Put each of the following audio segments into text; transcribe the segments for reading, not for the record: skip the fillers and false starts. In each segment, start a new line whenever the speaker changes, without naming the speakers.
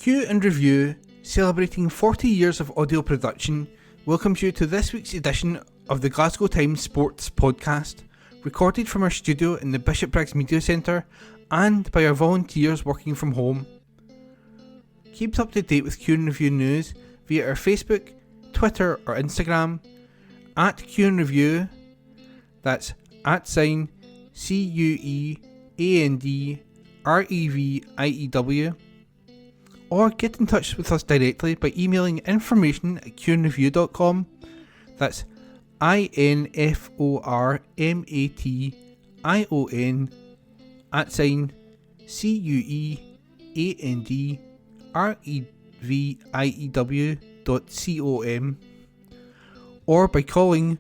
Cue and Review, celebrating 40 years of audio production, welcomes you to this week's edition of the Glasgow Times Sports Podcast, recorded from our studio in the Bishopbriggs Media Centre and by our volunteers working from home. Keep up to date with Cue and Review news via our Facebook, Twitter or Instagram, at Cue and Review, that's @CUEANDREVIEW, or get in touch with us directly by emailing information@cueandreview.com, that's INFORMATION @CUEANDREVIEW.com, or by calling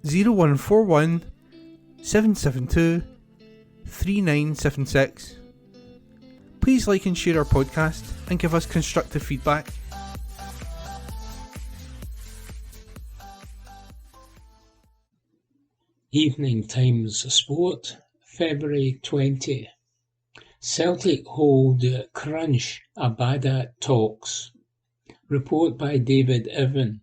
0141 772 3976. Please like and share our podcast and give us constructive feedback.
Evening Times Sport, February 20. Celtic hold crunch Abada talks. Report by David Irvin.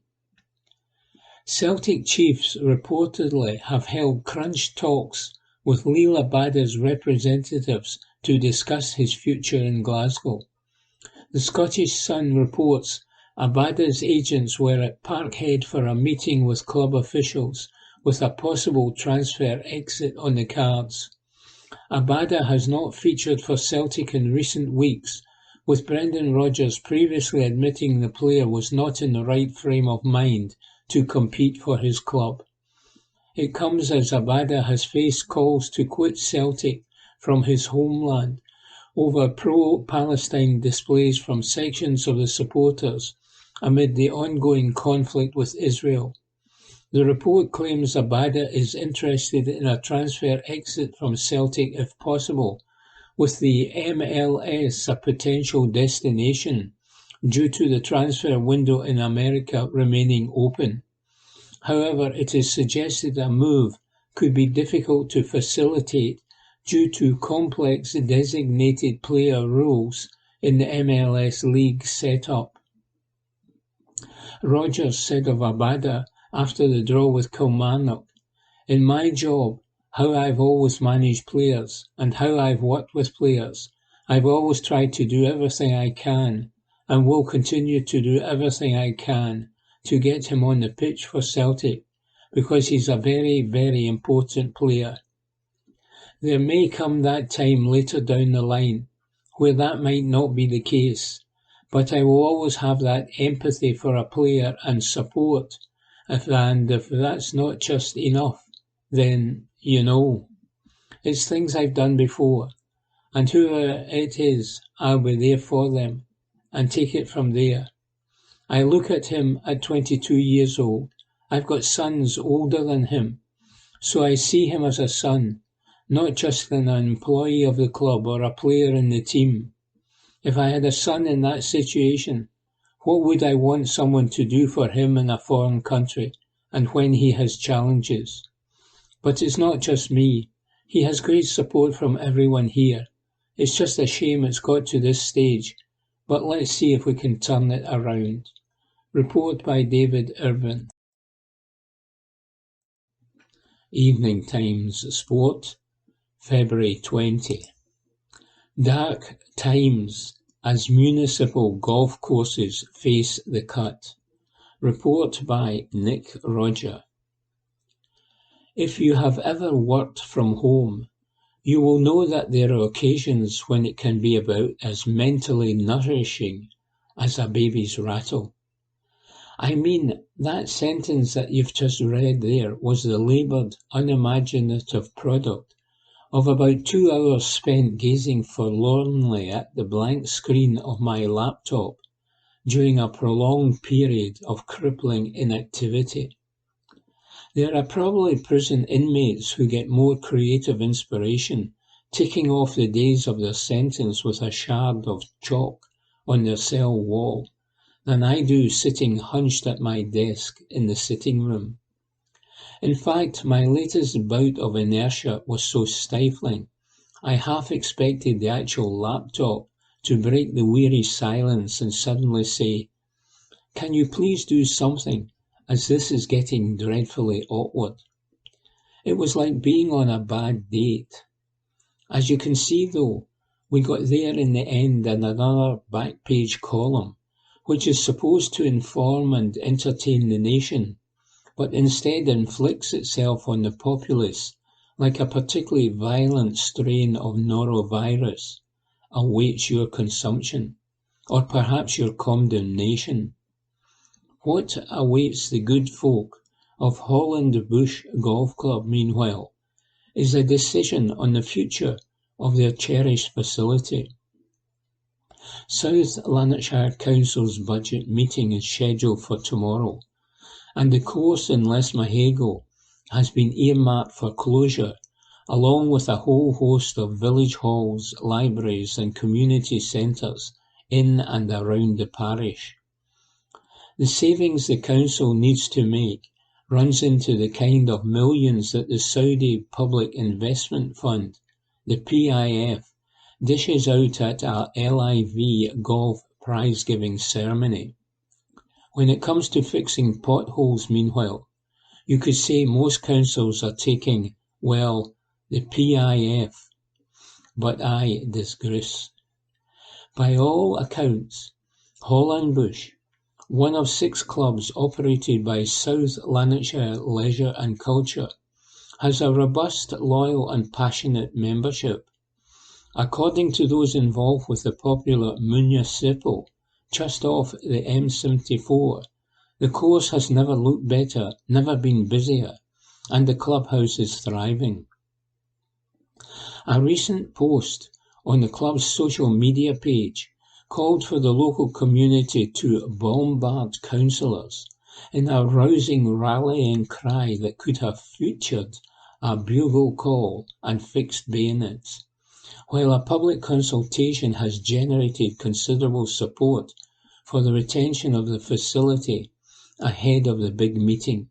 Celtic chiefs reportedly have held crunch talks with Lil Abada's representatives to discuss his future in Glasgow. The Scottish Sun reports Abada's agents were at Parkhead for a meeting with club officials with a possible transfer exit on the cards. Abada has not featured for Celtic in recent weeks, with Brendan Rodgers previously admitting the player was not in the right frame of mind to compete for his club. It comes as Abada has faced calls to quit Celtic from his homeland over pro-Palestine displays from sections of the supporters amid the ongoing conflict with Israel. The report claims Abada is interested in a transfer exit from Celtic if possible, with the MLS a potential destination due to the transfer window in America remaining open. However, it is suggested a move could be difficult to facilitate due to complex designated player rules in the MLS league setup. Rodgers said of Abada after the draw with Kilmarnock, "In my job, how I've always managed players and how I've worked with players, I've always tried to do everything I can and will continue to do everything I can to get him on the pitch for Celtic because he's a very, very important player. There may come that time later down the line where that might not be the case, but I will always have that empathy for a player and support, and if that's not just enough, then, it's things I've done before, and whoever it is, I'll be there for them and take it from there. I look at him at 22 years old. I've got sons older than him, so I see him as a son, not just an employee of the club or a player in the team. If I had a son in that situation, what would I want someone to do for him in a foreign country and when he has challenges? But it's not just me. He has great support from everyone here. It's just a shame it's got to this stage, but let's see if we can turn it around." Report by David Irvin. Evening Times Sport, February 20. Dark times as municipal golf courses face the cut. Report by Nick Rodger. If you have ever worked from home, you will know that there are occasions when it can be about as mentally nourishing as a baby's rattle. I mean, that sentence that you've just read there was the laboured, unimaginative product of about 2 hours spent gazing forlornly at the blank screen of my laptop during a prolonged period of crippling inactivity. There are probably prison inmates who get more creative inspiration ticking off the days of their sentence with a shard of chalk on their cell wall than I do sitting hunched at my desk in the sitting room. In fact, my latest bout of inertia was so stifling, I half expected the actual laptop to break the weary silence and suddenly say, "Can you please do something, as this is getting dreadfully awkward?" It was like being on a bad date. As you can see, though, we got there in the end in another back-page column, which is supposed to inform and entertain the nation, but instead inflicts itself on the populace like a particularly violent strain of norovirus, awaits your consumption, or perhaps your condemnation. What awaits the good folk of Holland Bush Golf Club, meanwhile, is a decision on the future of their cherished facility. South Lanarkshire Council's budget meeting is scheduled for tomorrow, and the course in Lesmahago has been earmarked for closure, along with a whole host of village halls, libraries and community centres in and around the parish. The savings the council needs to make runs into the kind of millions that the Saudi Public Investment Fund, the PIF, dishes out at a LIV golf prize-giving ceremony. When it comes to fixing potholes, meanwhile, you could say most councils are taking, well, the PIF, but I digress. By all accounts, Holland Bush, one of 6 clubs operated by South Lanarkshire Leisure and Culture, has a robust, loyal and passionate membership. According to those involved with the popular Municipal, just off the M74, the course has never looked better, never been busier, and the clubhouse is thriving. A recent post on the club's social media page called for the local community to bombard councillors in a rousing rallying cry that could have featured a bugle call and fixed bayonets, while a public consultation has generated considerable support for the retention of the facility ahead of the big meeting.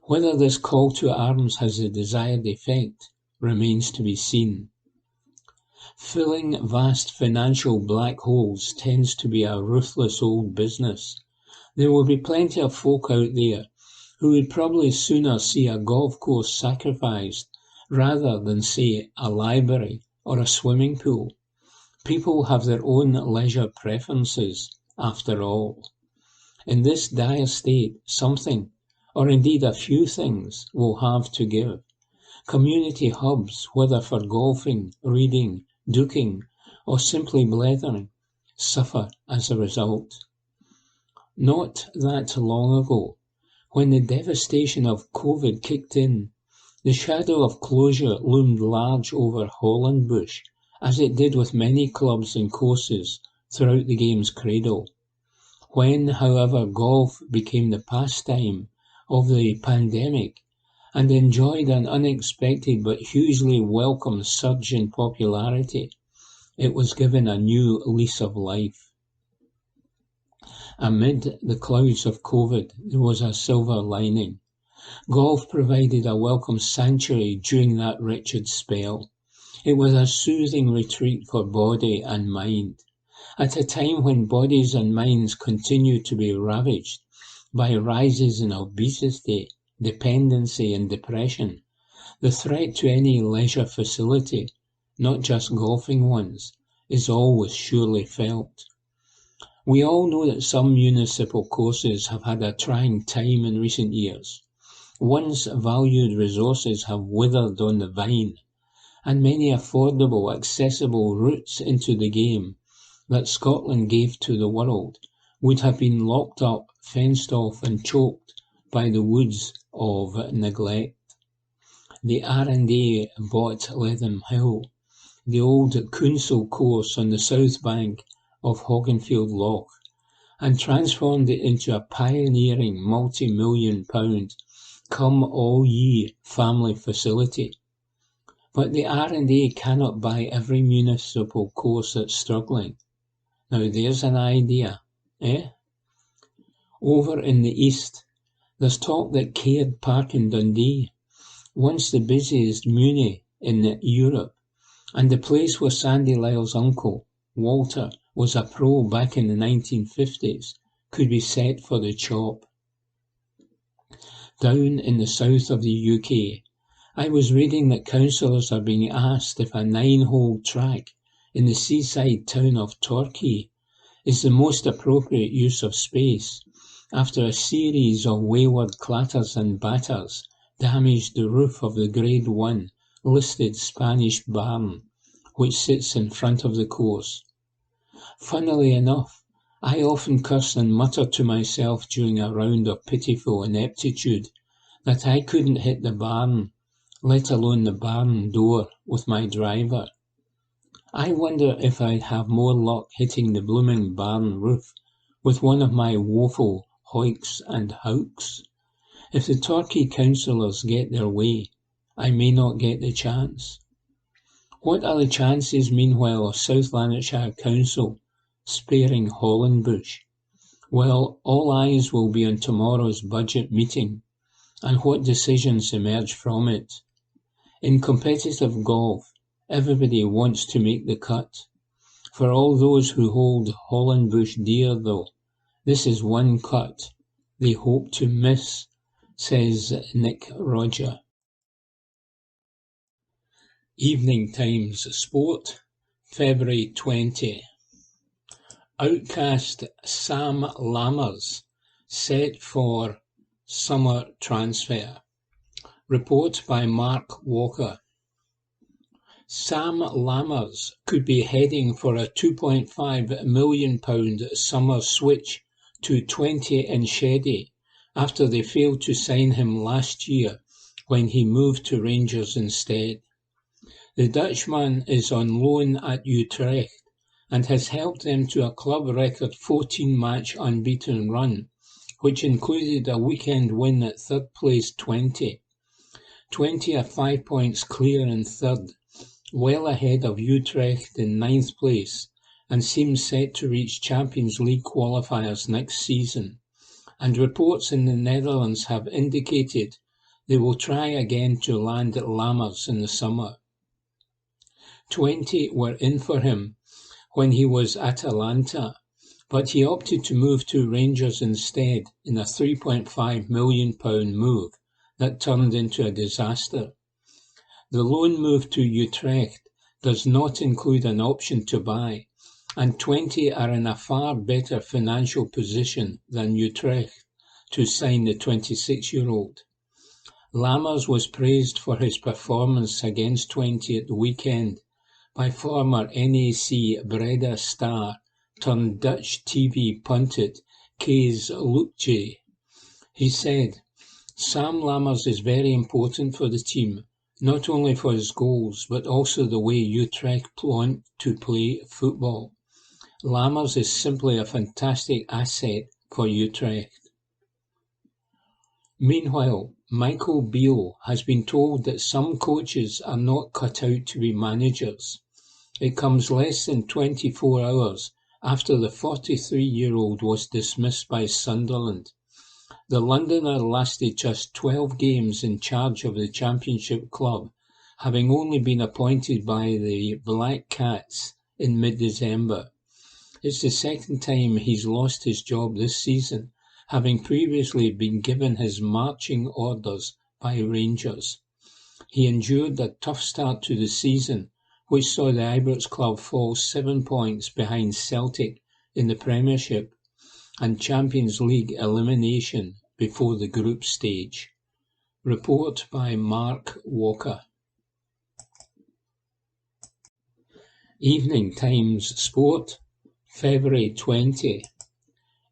Whether this call to arms has the desired effect remains to be seen. Filling vast financial black holes tends to be a ruthless old business. There will be plenty of folk out there who would probably sooner see a golf course sacrificed rather than, say, a library or a swimming pool. People have their own leisure preferences, after all. In this dire state, something, or indeed a few things, will have to give. Community hubs, whether for golfing, reading, duking, or simply blethering, suffer as a result. Not that long ago, when the devastation of COVID kicked in, the shadow of closure loomed large over Holland Bush, as it did with many clubs and courses throughout the game's cradle. When, however, golf became the pastime of the pandemic and enjoyed an unexpected but hugely welcome surge in popularity, it was given a new lease of life. Amid the clouds of COVID, there was a silver lining. Golf provided a welcome sanctuary during that wretched spell. It was a soothing retreat for body and mind. At a time when bodies and minds continued to be ravaged by rises in obesity, dependency and depression, the threat to any leisure facility, not just golfing ones, is always surely felt. We all know that some municipal courses have had a trying time in recent years. Once valued resources have withered on the vine, and many affordable, accessible routes into the game that Scotland gave to the world would have been locked up, fenced off and choked by the woods of neglect. The R&A bought Letham Hill, the old Council course on the south bank of Hogganfield Loch, and transformed it into a pioneering multi-million-pound come-all-ye family facility. But the R&A cannot buy every municipal course that's struggling. Now there's an idea, eh? Over in the east, there's talk that Caird Park in Dundee, once the busiest muni in Europe, and the place where Sandy Lyle's uncle, Walter was a pro back in the 1950s, could be set for the chop. Down in the south of the UK, I was reading that councillors are being asked if a 9-hole track in the seaside town of Torquay is the most appropriate use of space, after a series of wayward clatters and batters damaged the roof of the Grade 1 listed Spanish barn, which sits in front of the course. Funnily enough, I often curse and mutter to myself during a round of pitiful ineptitude that I couldn't hit the barn, let alone the barn door, with my driver. I wonder if I'd have more luck hitting the blooming barn roof with one of my woeful hoiks and howks. If the Torquay councillors get their way, I may not get the chance. What are the chances, meanwhile, of South Lanarkshire Council sparing Hollandbush? Well, all eyes will be on tomorrow's budget meeting and what decisions emerge from it. In competitive golf, everybody wants to make the cut. For all those who hold Hollandbush dear, though, this is one cut they hope to miss, says Nick Roger. Evening Times Sport, February 20. Outcast Sam Lammers set for summer transfer. Report by Mark Walker. Sam Lammers could be heading for a £2.5 million summer switch to 20 in Sheddy after they failed to sign him last year when he moved to Rangers instead. The Dutchman is on loan at Utrecht and has helped them to a club record 14-match unbeaten run, which included a weekend win at third place 20. 20 are 5 points clear in third, well ahead of Utrecht in ninth place, and seems set to reach Champions League qualifiers next season. And reports in the Netherlands have indicated they will try again to land at Lammers in the summer. 20 were in for him when he was at Atalanta, but he opted to move to Rangers instead in a £3.5 million move that turned into a disaster. The loan move to Utrecht does not include an option to buy, and 20 are in a far better financial position than Utrecht to sign the 26-year-old. Lammers was praised for his performance against 20 at the weekend by former NAC Breda star turned Dutch TV pundit Kees Loekje. He said, "Sam Lammers is very important for the team, not only for his goals, but also the way Utrecht want to play football. Lammers is simply a fantastic asset for Utrecht." Meanwhile, Michael Beale has been told that some coaches are not cut out to be managers. It comes less than 24 hours after the 43-year-old was dismissed by Sunderland. The Londoner lasted just 12 games in charge of the Championship club, having only been appointed by the Black Cats in mid-December. It's the second time he's lost his job this season, having previously been given his marching orders by Rangers. He endured a tough start to the season, which saw the Ibrox club fall 7 points behind Celtic in the Premiership and Champions League elimination before the group stage. Report by Mark Walker. Evening Times Sport, February 20.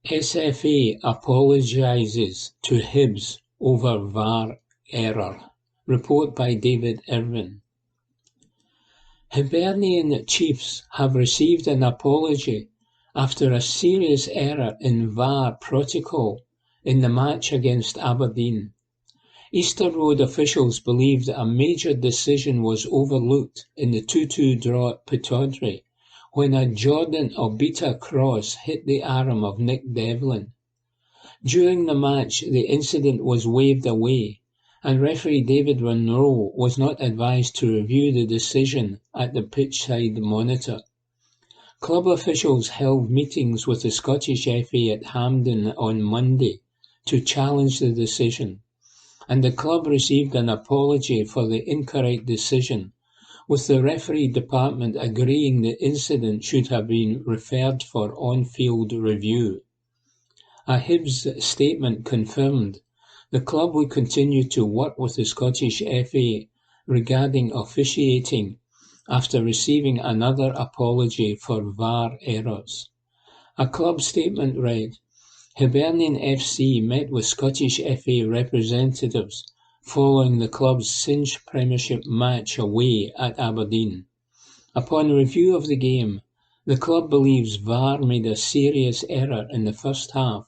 SFA apologises to Hibs over VAR error. Report by David Irvin. Hibernian Chiefs have received an apology after a serious error in VAR protocol in the match against Aberdeen. Easter Road officials believe that a major decision was overlooked in the 2-2 draw at Pittodrie when a Jordan Obita cross hit the arm of Nick Devlin. During the match, the incident was waved away, and referee David Monroe was not advised to review the decision at the pitchside monitor. Club officials held meetings with the Scottish FA at Hampden on Monday to challenge the decision, and the club received an apology for the incorrect decision, with the referee department agreeing the incident should have been referred for on-field review. A Hibs statement confirmed the club would continue to work with the Scottish FA regarding officiating after receiving another apology for VAR errors. A club statement read, Hibernian FC met with Scottish FA representatives following the club's cinched Premiership match away at Aberdeen. Upon review of the game, the club believes VAR made a serious error in the first half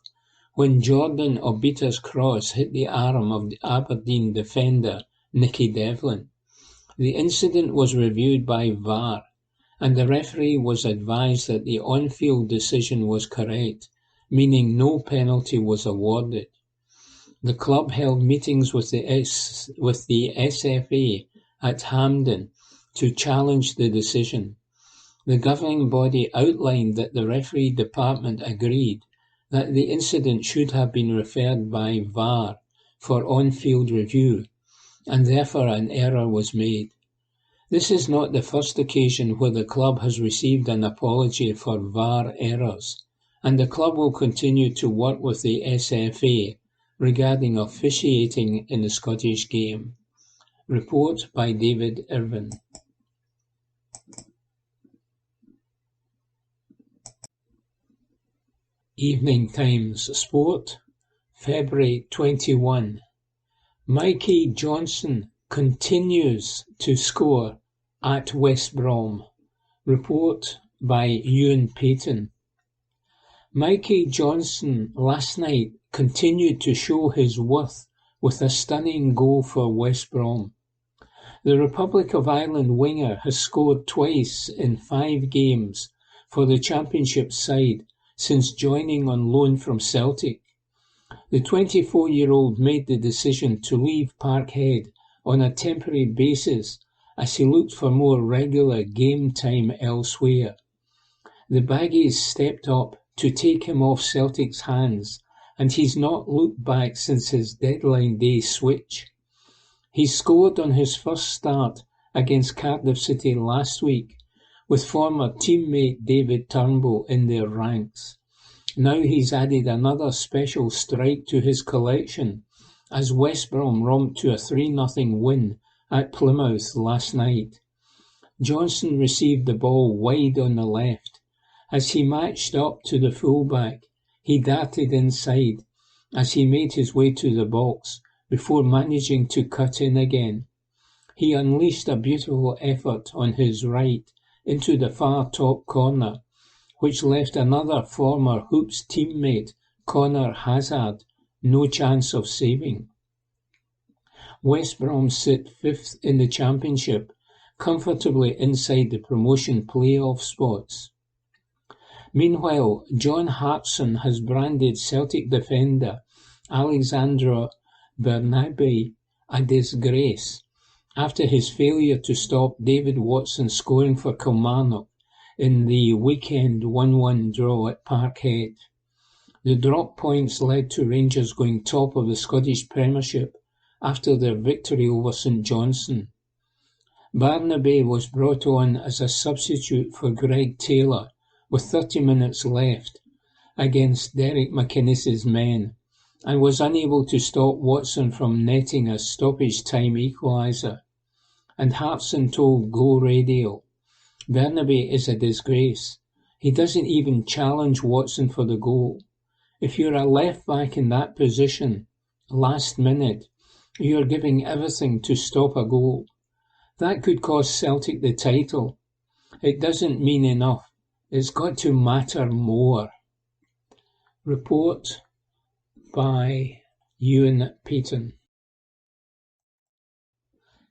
when Jordan Obita's cross hit the arm of the Aberdeen defender Nicky Devlin. The incident was reviewed by VAR, and the referee was advised that the on-field decision was correct, meaning no penalty was awarded. The club held meetings with the SFA at Hampden to challenge the decision. The governing body outlined that the referee department agreed that the incident should have been referred by VAR for on-field review, and therefore an error was made. This is not the first occasion where the club has received an apology for VAR errors, and the club will continue to work with the SFA regarding officiating in the Scottish game. Report by David Irvin. Evening Times Sport, February 21. Mikey Johnson continues to score at West Brom. Report by Ewan Payton. Mikey Johnson last night continued to show his worth with a stunning goal for West Brom. The Republic of Ireland winger has scored twice in 5 games for the Championship side since joining on loan from Celtic. The 24-year-old made the decision to leave Parkhead on a temporary basis as he looked for more regular game time elsewhere. The Baggies stepped up to take him off Celtic's hands, and he's not looked back since his deadline day switch. He scored on his first start against Cardiff City last week, with former teammate David Turnbull in their ranks. Now he's added another special strike to his collection as West Brom romped to a 3-0 win at Plymouth last night. Johnson received the ball wide on the left. As he matched up to the fullback, he darted inside as he made his way to the box before managing to cut in again. He unleashed a beautiful effort on his right into the far top corner, which left another former Hoops teammate, Connor Hazard, no chance of saving. West Brom sit 5th in the Championship, comfortably inside the promotion playoff spots. Meanwhile, John Hartson has branded Celtic defender Alexandra Bernabe a disgrace after his failure to stop David Watson scoring for Kilmarnock in the weekend 1-1 draw at Parkhead. The drop points led to Rangers going top of the Scottish Premiership after their victory over St Johnstone. Barnaby was brought on as a substitute for Greg Taylor with 30 minutes left against Derek McInnes's men, and was unable to stop Watson from netting a stoppage time equaliser. And Hartson told Go Radio, Bernabe is a disgrace. He doesn't even challenge Watson for the goal. If you're a left back in that position, last minute, you're giving everything to stop a goal. That could cost Celtic the title. It doesn't mean enough. It's got to matter more. Report by Ewan Payton.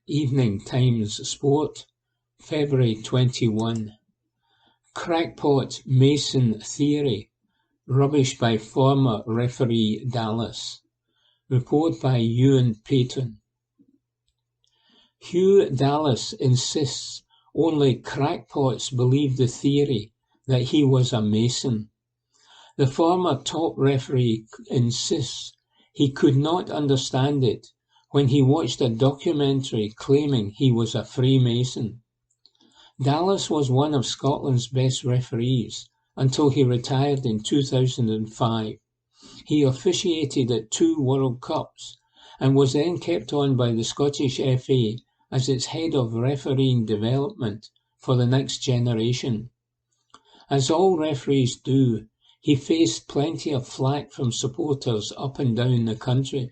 Evening Times Sport, February 21. Crackpot Mason theory, rubbish by former referee Dallas. Report by Ewan Payton. Hugh Dallas insists only crackpots believe the theory that he was a Mason. The former top referee insists he could not understand it when he watched a documentary claiming he was a Freemason. Dallas was one of Scotland's best referees until he retired in 2005. He officiated at 2 World Cups and was then kept on by the Scottish FA as its head of refereeing development for the next generation. As all referees do, he faced plenty of flack from supporters up and down the country.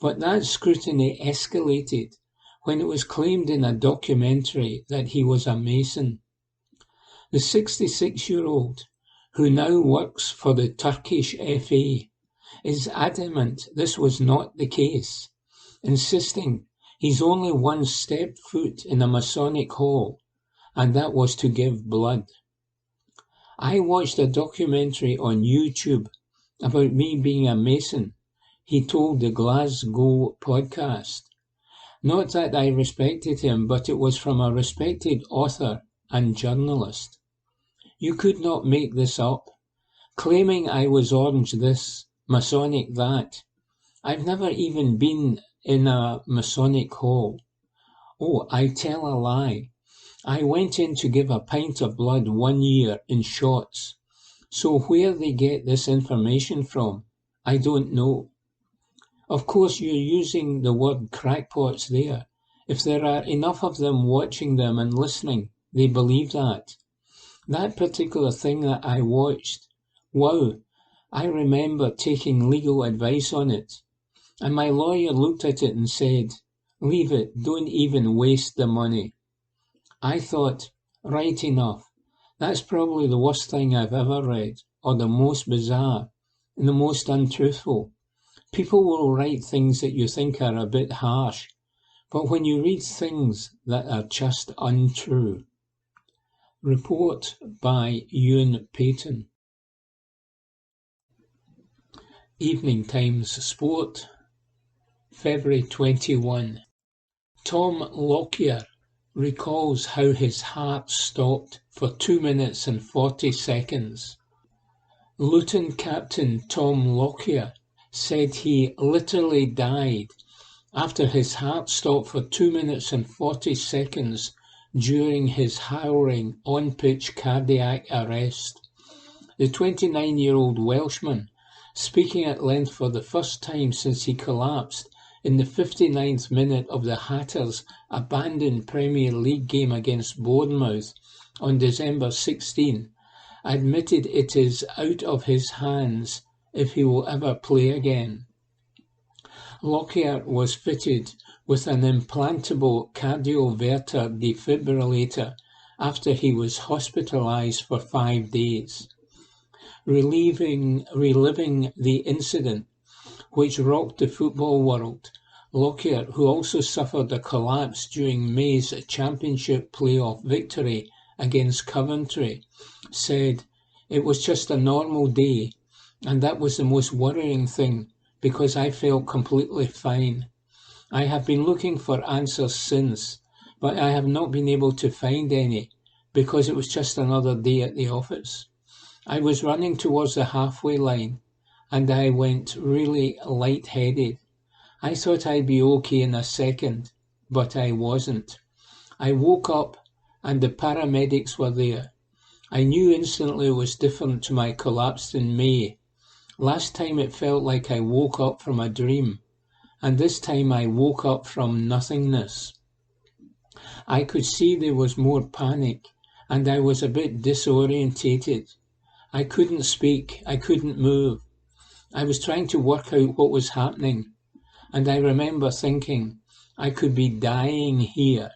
But that scrutiny escalated when it was claimed in a documentary that he was a Mason. The 66-year-old, who now works for the Turkish FA, is adamant this was not the case, insisting he's only once stepped foot in a Masonic hall, and that was to give blood. I watched a documentary on YouTube about me being a Mason, he told the Glasgow Podcast. Not that I respected him, but it was from a respected author and journalist. You could not make this up. Claiming I was Orange this, Masonic that. I've never even been in a Masonic hall. Oh, I tell a lie. I went in to give a pint of blood 1 year in shots. So where they get this information from, I don't know. Of course, you're using the word crackpots there. If there are enough of them watching them and listening, they believe that. That particular thing that I watched, wow, I remember taking legal advice on it. And my lawyer looked at it and said, leave it, don't even waste the money. I thought, right enough, that's probably the worst thing I've ever read, or the most bizarre, and the most untruthful. People will write things that you think are a bit harsh, but when you read things that are just untrue. Report by Ewan Payton. Evening Times Sport, February 21. Tom Lockyer recalls how his heart stopped for 2 minutes and 40 seconds. Luton captain Tom Lockyer said he literally died after his heart stopped for 2 minutes and 40 seconds during his harrowing on-pitch cardiac arrest. The 29-year-old Welshman, speaking at length for the first time since he collapsed in the 59th minute of the Hatters' abandoned Premier League game against Bournemouth on December 16, admitted it is out of his hands if he will ever play again. Lockyer was fitted with an implantable cardioverter defibrillator after he was hospitalised for 5 days. Reliving the incident, which rocked the football world, Lockyer, who also suffered a collapse during May's Championship playoff victory against Coventry, said, "It was just a normal day, and that was the most worrying thing, because I felt completely fine. I have been looking for answers since, but I have not been able to find any, because it was just another day at the office. I was running towards the halfway line, and I went really lightheaded. I thought I'd be okay in a second, but I wasn't. I woke up, and the paramedics were there. I knew instantly it was different to my collapse in May. Last time it felt like I woke up from a dream, and this time I woke up from nothingness. I could see there was more panic, and I was a bit disorientated. I couldn't speak, I couldn't move. I was trying to work out what was happening, and I remember thinking, I could be dying here.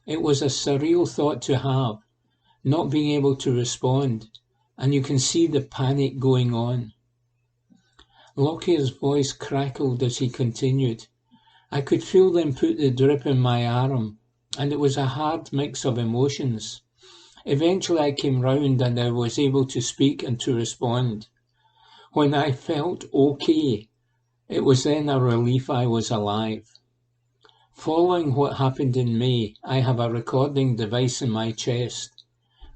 It was a surreal thought to have, not being able to respond, and you can see the panic going on." Lockyer's voice crackled as he continued. "I could feel them put the drip in my arm, and it was a hard mix of emotions. Eventually I came round and I was able to speak and to respond. When I felt okay, it was then a relief I was alive. Following what happened in May, I have a recording device in my chest.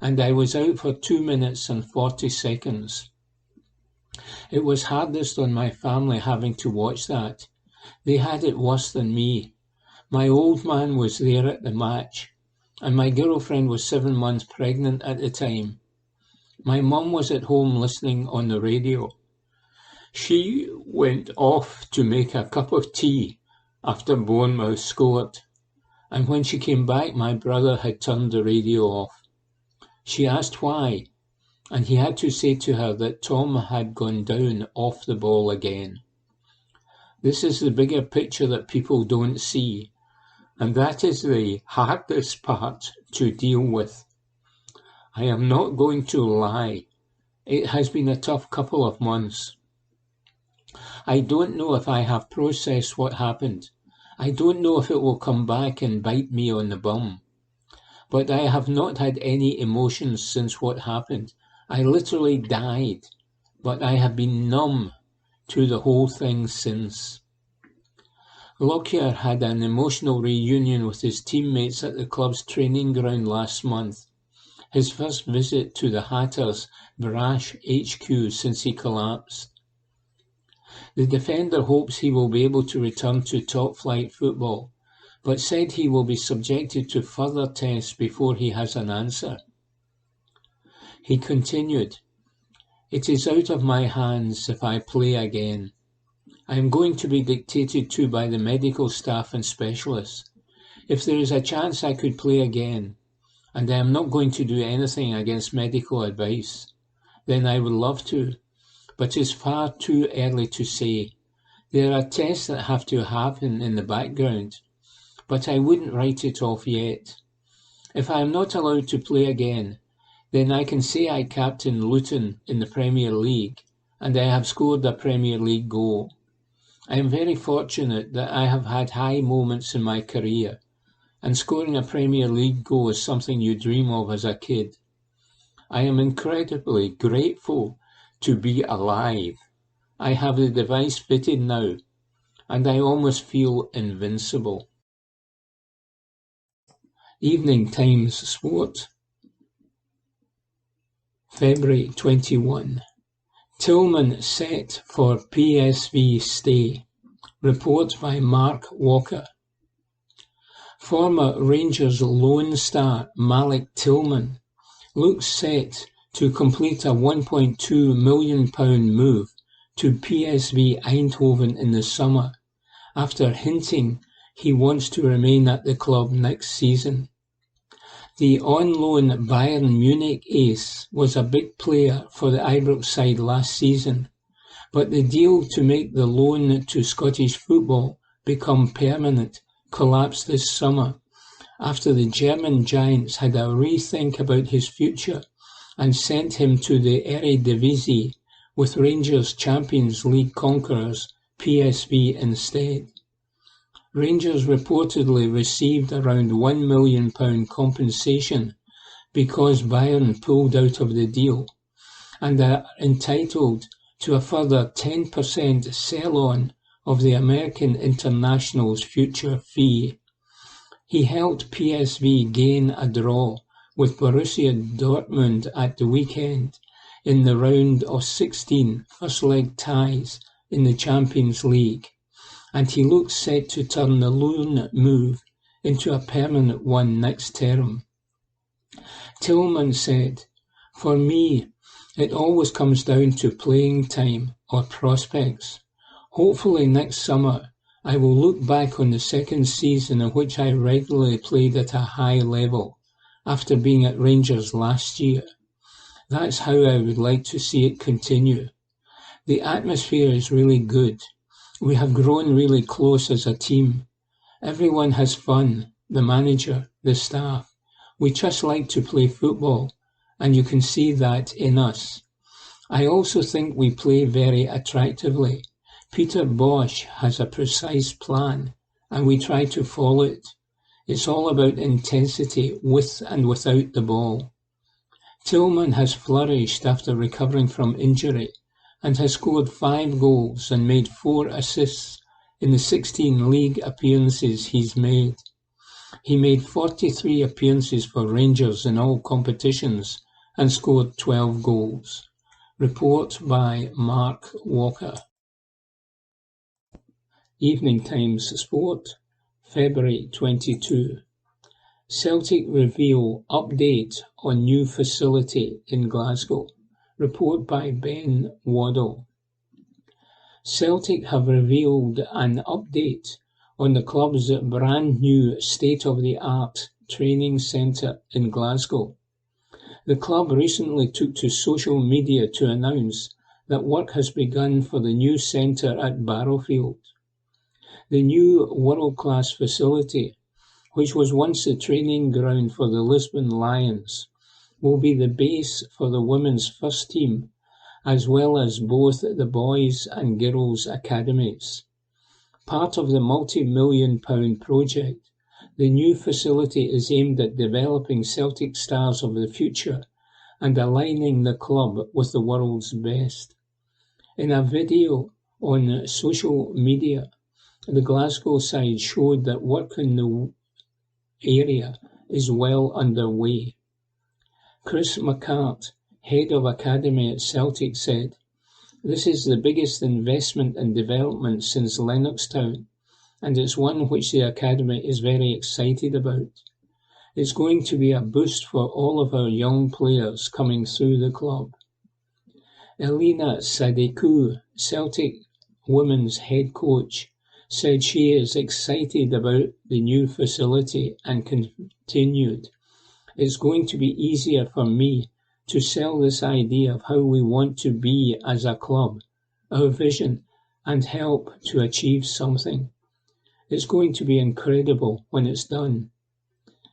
and I was out for 2 minutes and 40 seconds. It was hardest on my family having to watch that. They had it worse than me. My old man was there at the match, and my girlfriend was 7 months pregnant at the time. My mum was at home listening on the radio. She went off to make a cup of tea after Bournemouth scored, and when she came back my brother had turned the radio off. She asked why, and he had to say to her that Tom had gone down off the ball again. This is the bigger picture that people don't see, and that is the hardest part to deal with. I am not going to lie. It has been a tough couple of months. I don't know if I have processed what happened. I don't know if it will come back and bite me on the bum. But I have not had any emotions since what happened. I literally died, but I have been numb to the whole thing since. Lockyer had an emotional reunion with his teammates at the club's training ground last month, his first visit to the Hatters' brash HQ since he collapsed. The defender hopes he will be able to return to top-flight football, but said he will be subjected to further tests before he has an answer. He continued, "It is out of my hands if I play again. I am going to be dictated to by the medical staff and specialists. If there is a chance I could play again, and I am not going to do anything against medical advice, then I would love to, but it's far too early to say. There are tests that have to happen in the background, but I wouldn't write it off yet. If I am not allowed to play again, then I can say I captained Luton in the Premier League, and I have scored a Premier League goal. I am very fortunate that I have had high moments in my career, and scoring a Premier League goal is something you dream of as a kid. I am incredibly grateful to be alive. I have the device fitted now, and I almost feel invincible." Evening Times Sport, February 21. Tillman set for PSV stay. Report by Mark Walker. Former Rangers loan star Malik Tillman looks set to complete a £1.2 million move to PSV Eindhoven in the summer, after hinting he wants to remain at the club next season. The on-loan Bayern Munich ace was a big player for the Ibrox side last season, but the deal to make the loan to Scottish football become permanent collapsed this summer, after the German giants had a rethink about his future and sent him to the Eredivisie with Rangers Champions League conquerors PSV instead. Rangers reportedly received around £1 million compensation because Bayern pulled out of the deal, and are entitled to a further 10% sell-on of the American international's future fee. He helped PSV gain a draw with Borussia Dortmund at the weekend in the round of 16 first-leg ties in the Champions League, and he looks set to turn the loan move into a permanent one next term. Tillman said, "For me, it always comes down to playing time or prospects. Hopefully next summer I will look back on the second season in which I regularly played at a high level after being at Rangers last year. That's how I would like to see it continue. The atmosphere is really good. We have grown really close as a team. Everyone has fun, the manager, the staff. We just like to play football, and you can see that in us. I also think we play very attractively. Peter Bosch has a precise plan, and we try to follow it. It's all about intensity with and without the ball." Tillman has flourished after recovering from injury and has scored 5 goals and made 4 assists in the 16 league appearances he's made. He made 43 appearances for Rangers in all competitions and scored 12 goals. Report by Mark Walker. Evening Times Sport, February 22. Celtic reveal update on new facility in Glasgow. Report by Ben Waddle. Celtic have revealed an update on the club's brand new state-of-the-art training centre in Glasgow. The club recently took to social media to announce that work has begun for the new centre at Barrowfield. The new world-class facility, which was once the training ground for the Lisbon Lions, will be the base for the women's first team, as well as both the boys' and girls' academies. Part of the multi-million-pound project, the new facility is aimed at developing Celtic stars of the future and aligning the club with the world's best. In a video on social media, the Glasgow side showed that work in the area is well underway. Chris McCart, head of academy at Celtic, said, "This is the biggest investment and development since Lennoxtown, and it's one which the academy is very excited about. It's going to be a boost for all of our young players coming through the club." Elina Sadiku, Celtic women's head coach, said she is excited about the new facility and continued, "It's going to be easier for me to sell this idea of how we want to be as a club, our vision, and help to achieve something. It's going to be incredible when it's done."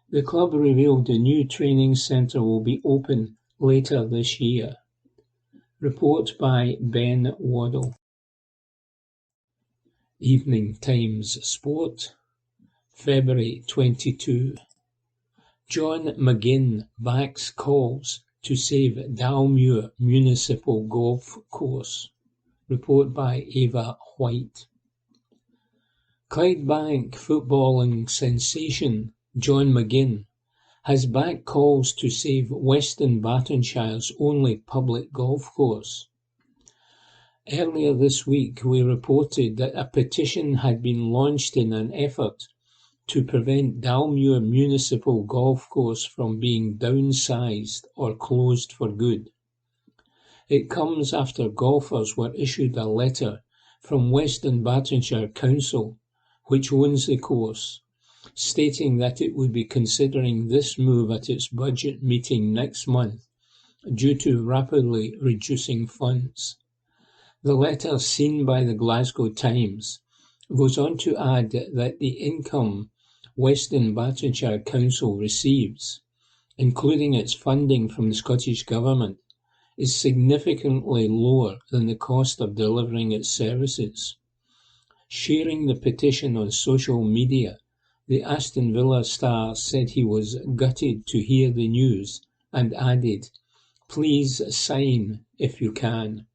The club revealed the new training centre will be open later this year. Report by Ben Waddle. Evening Times Sport, February 22. John McGinn backs calls to save Dalmuir Municipal Golf Course. Report by Ava White. Clydebank footballing sensation John McGinn has backed calls to save Western Bartonshire's only public golf course. Earlier this week, we reported that a petition had been launched in an effort to prevent Dalmuir Municipal Golf Course from being downsized or closed for good. It comes after golfers were issued a letter from Western Bartonshire Council, which owns the course, stating that it would be considering this move at its budget meeting next month due to rapidly reducing funds. The letter, seen by the Glasgow Times, goes on to add that the income Western Bartonshire Council receives, including its funding from the Scottish Government, is significantly lower than the cost of delivering its services. Sharing the petition on social media, the Aston Villa star said he was gutted to hear the news and added, "Please sign if you can."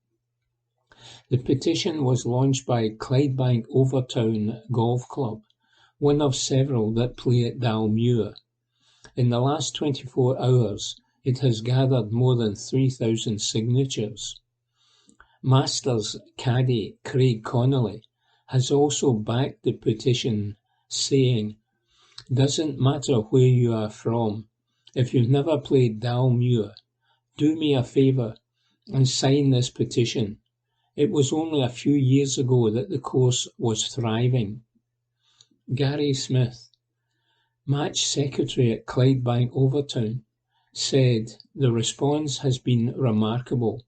The petition was launched by Clydebank Overtown Golf Club, one of several that play at Dalmuir. In the last 24 hours, it has gathered more than 3,000 signatures. Masters caddy Craig Connolly has also backed the petition, saying, "Doesn't matter where you are from, if you've never played Dalmuir, do me a favour and sign this petition. It was only a few years ago that the course was thriving." Gary Smith, match secretary at Clydebank Overtown, said, "The response has been remarkable.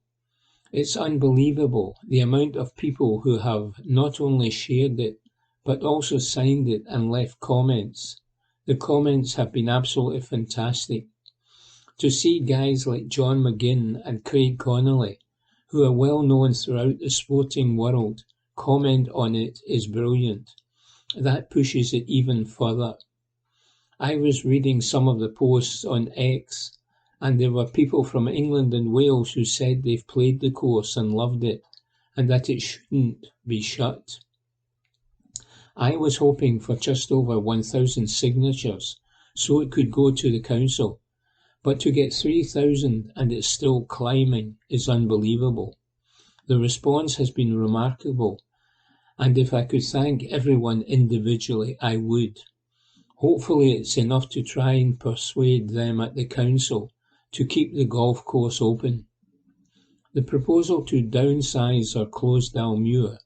It's unbelievable the amount of people who have not only shared it, but also signed it and left comments. The comments have been absolutely fantastic. To see guys like John McGinn and Craig Connolly, who are well known throughout the sporting world, comment on it is brilliant. That pushes it even further. I was reading some of the posts on X, and there were people from England and Wales who said they've played the course and loved it, and that it shouldn't be shut. I was hoping for just over 1,000 signatures so it could go to the council, but to get 3,000 and it's still climbing is unbelievable. The response has been remarkable, and if I could thank everyone individually, I would. Hopefully it's enough to try and persuade them at the council to keep the golf course open. The proposal to downsize or close Dalmuir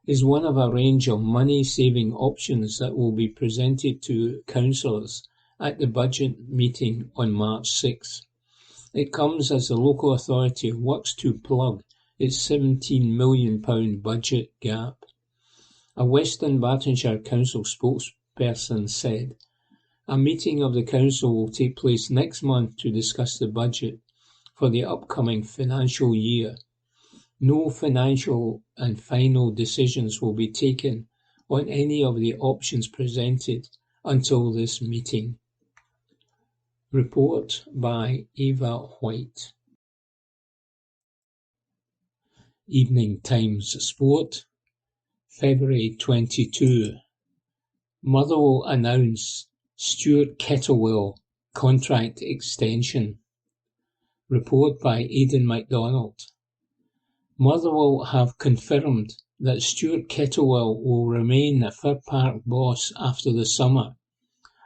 is one of a range of money-saving options that will be presented to councillors at the budget meeting on March 6. It comes as the local authority works to plug its £17 million budget gap. A West Dunbartonshire Council spokesperson said, "A meeting of the council will take place next month to discuss the budget for the upcoming financial year. No financial and final decisions will be taken on any of the options presented until this meeting." Report by Eva White. Evening Times Sport, February 22. Motherwell announce Stuart Kettlewell contract extension. Report by Aidan MacDonald. Motherwell have confirmed that Stuart Kettlewell will remain a Fir Park boss after the summer,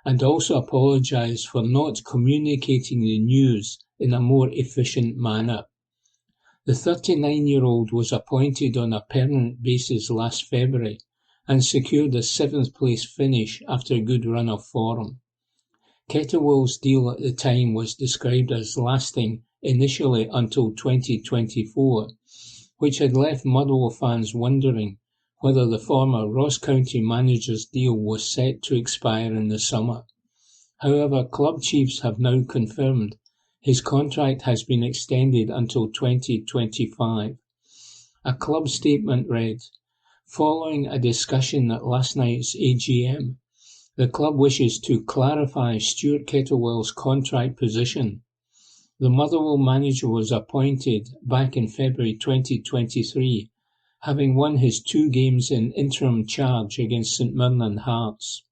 and also apologised for not communicating the news in a more efficient manner. The 39-year-old was appointed on a permanent basis last February and secured a 7th place finish after a good run of form. Kettlewell's deal at the time was described as lasting initially until 2024, which had left Motherwell fans wondering whether the former Ross County manager's deal was set to expire in the summer. However, club chiefs have now confirmed his contract has been extended until 2025. A club statement read, "Following a discussion at last night's AGM, the club wishes to clarify Stuart Kettlewell's contract position. The Motherwell manager was appointed back in February 2023, having won his 2 games in interim charge against St Mirren Hearts.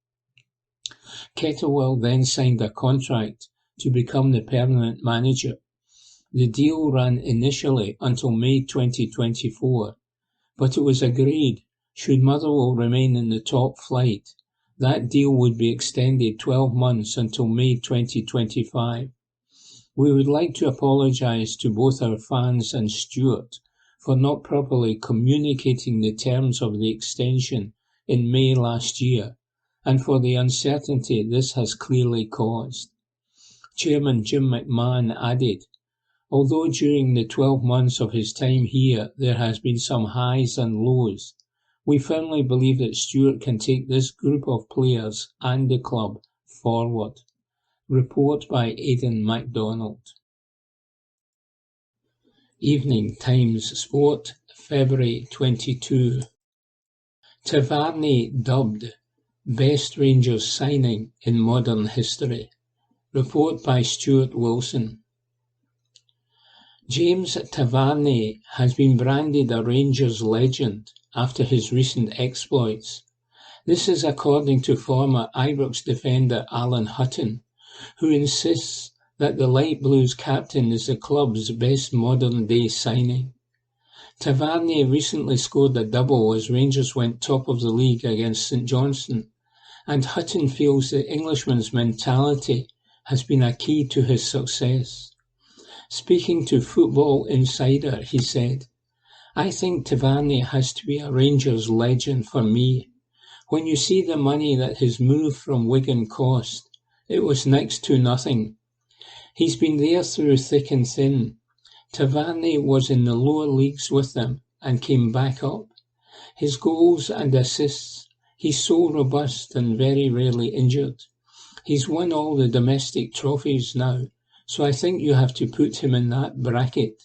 Kettlewell then signed a contract to become the permanent manager. The deal ran initially until May 2024, but it was agreed, should Motherwell remain in the top flight, that deal would be extended 12 months until May 2025. We would like to apologise to both our fans and Stuart for not properly communicating the terms of the extension in May last year, and for the uncertainty this has clearly caused." Chairman Jim McMahon added, "Although during the 12 months of his time here there has been some highs and lows, we firmly believe that Stuart can take this group of players and the club forward." Report by Aidan MacDonald. Evening Times Sport, February 22. Tavernier dubbed best Rangers signing in modern history. Report by Stuart Wilson. James Tavernier has been branded a Rangers legend after his recent exploits. This is according to former Ibrox defender Alan Hutton, who insists that the Light Blues captain is the club's best modern-day signing. Tavernier recently scored a double as Rangers went top of the league against St Johnstone, and Hutton feels the Englishman's mentality has been a key to his success. Speaking to Football Insider, he said, "I think Tavernier has to be a Rangers legend for me. When you see the money that his move from Wigan cost, it was next to nothing. He's been there through thick and thin. Tavernier was in the lower leagues with them and came back up. His goals and assists, he's so robust and very rarely injured. He's won all the domestic trophies now, so I think you have to put him in that bracket.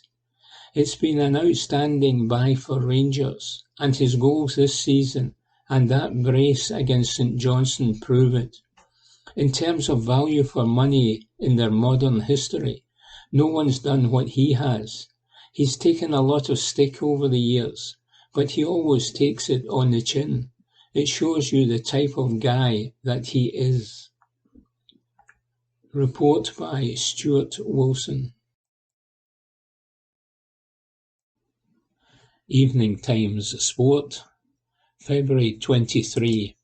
It's been an outstanding buy for Rangers, and his goals this season and that brace against St Johnstone prove it. In terms of value for money in their modern history, no one's done what he has. He's taken a lot of stick over the years, but he always takes it on the chin. It shows you the type of guy that he is. Report by Stuart Wilson. Evening Times Sport, February 23.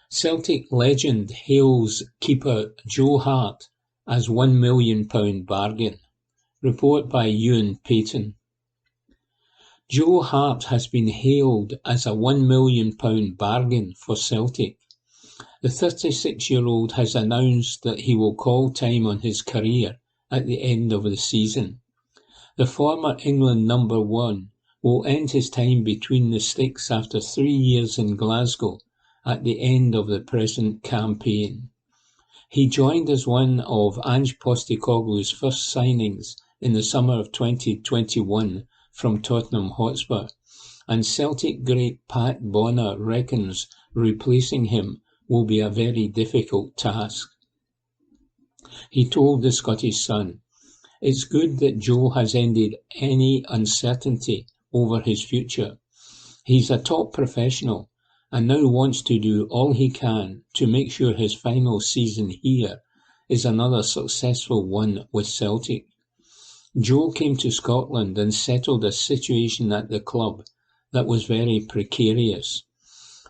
Celtic legend hails keeper Joe Hart as £1 million bargain. Report by Ewan Payton. Joe Hart has been hailed as a £1 million bargain for Celtic. The 36-year-old has announced that he will call time on his career at the end of the season. The former England number one will end his time between the sticks after 3 years in Glasgow at the end of the present campaign. He joined as one of Ange Postecoglou's first signings in the summer of 2021 from Tottenham Hotspur, and Celtic great Pat Bonner reckons replacing him will be a very difficult task. He told the Scottish Sun, "It's good that Joe has ended any uncertainty over his future. He's a top professional and now wants to do all he can to make sure his final season here is another successful one with Celtic." Joe came to Scotland and settled a situation at the club that was very precarious.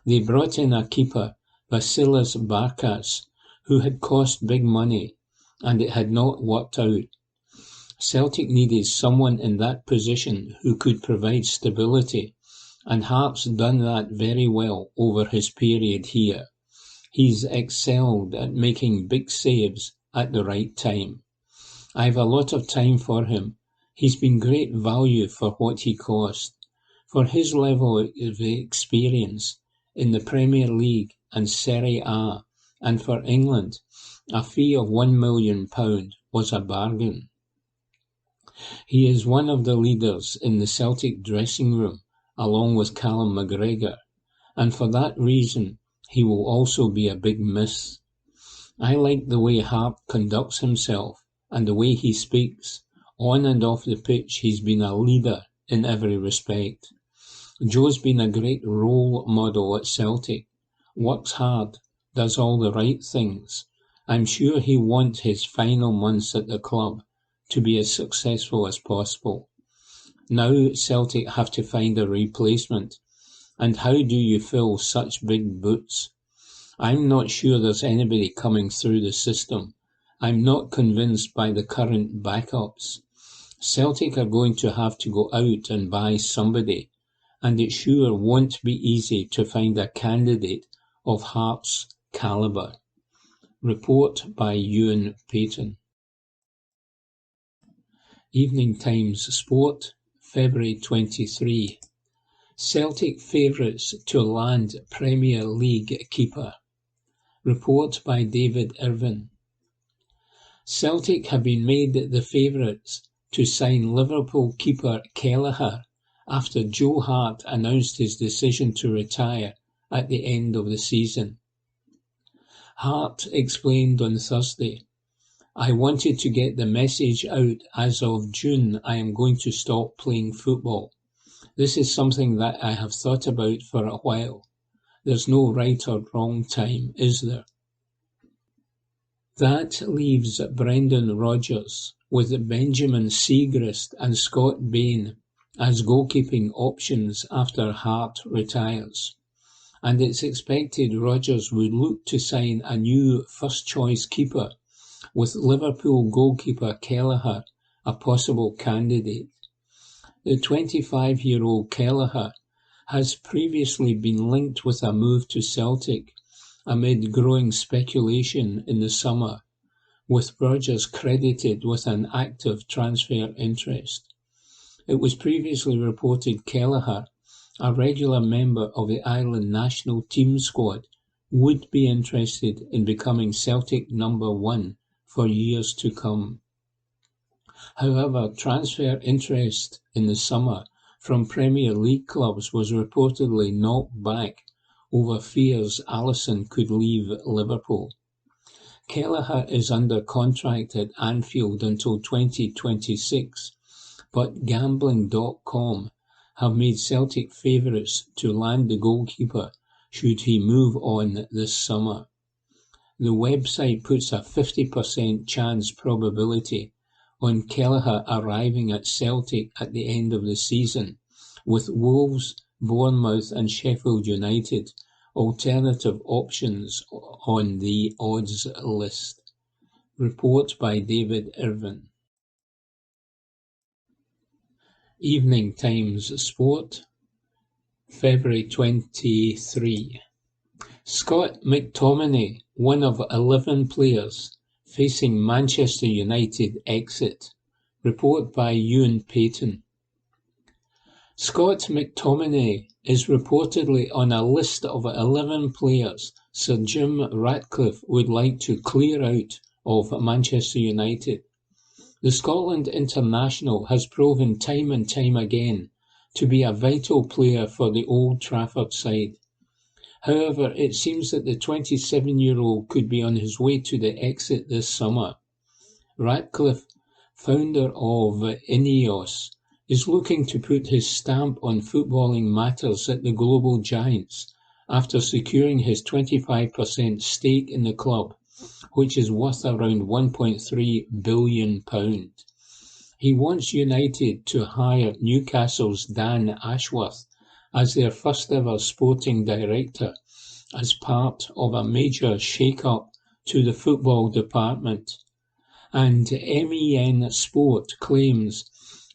They brought in a keeper, Vasilis Barkas, who had cost big money, and it had not worked out. Celtic needed someone in that position who could provide stability, and Hart's done that very well over his period here. He's excelled at making big saves at the right time. I've a lot of time for him. He's been great value for what he cost. For his level of experience in the Premier League and Serie A, and for England, a fee of £1 million was a bargain. He is one of the leaders in the Celtic dressing room, along with Callum McGregor, and for that reason he will also be a big miss. I like the way Hart conducts himself and the way he speaks. On and off the pitch he's been a leader in every respect. Joe's been a great role model at Celtic, works hard, does all the right things. I'm sure he wants his final months at the club to be as successful as possible. Now Celtic have to find a replacement. And how do you fill such big boots? I'm not sure there's anybody coming through the system. I'm not convinced by the current backups. Celtic are going to have to go out and buy somebody, and it sure won't be easy to find a candidate of Hart's calibre. Report by Ewan Payton. Evening Times Sport, February 23. Celtic favourites to land Premier League keeper. Report by David Irvin. Celtic have been made the favourites to sign Liverpool keeper Kelleher after Joe Hart announced his decision to retire at the end of the season. Hart explained on Thursday, "I wanted to get the message out as of June I am going to stop playing football. This is something that I have thought about for a while. There's no right or wrong time, is there?" That leaves Brendan Rodgers with Benjamin Siegrist and Scott Bain as goalkeeping options after Hart retires. And it's expected Rodgers would look to sign a new first-choice keeper, with Liverpool goalkeeper Kelleher a possible candidate. The 25-year-old Kelleher has previously been linked with a move to Celtic amid growing speculation in the summer, with Rodgers credited with an active transfer interest. It was previously reported Kelleher, a regular member of the Ireland national team squad, would be interested in becoming Celtic number one for years to come. However, transfer interest in the summer from Premier League clubs was reportedly knocked back over fears Alisson could leave Liverpool. Kelleher is under contract at Anfield until 2026, but Gambling.com have made Celtic favourites to land the goalkeeper should he move on this summer. The website puts a 50% chance probability on Kelleher arriving at Celtic at the end of the season, with Wolves, Bournemouth and Sheffield United alternative options on the odds list. Report by David Irvin. Evening Times Sport, February 23. Scott McTominay, one of 11 players facing Manchester United exit. Report by Ewan Payton. Scott McTominay is reportedly on a list of 11 players Sir Jim Ratcliffe would like to clear out of Manchester United. The Scotland international has proven time and time again to be a vital player for the Old Trafford side. However, it seems that the 27-year-old could be on his way to the exit this summer. Ratcliffe, founder of Ineos, is looking to put his stamp on footballing matters at the global giants after securing his 25% stake in the club, which is worth around £1.3 billion. He wants United to hire Newcastle's Dan Ashworth as their first ever sporting director as part of a major shake-up to the football department. And MEN Sport claims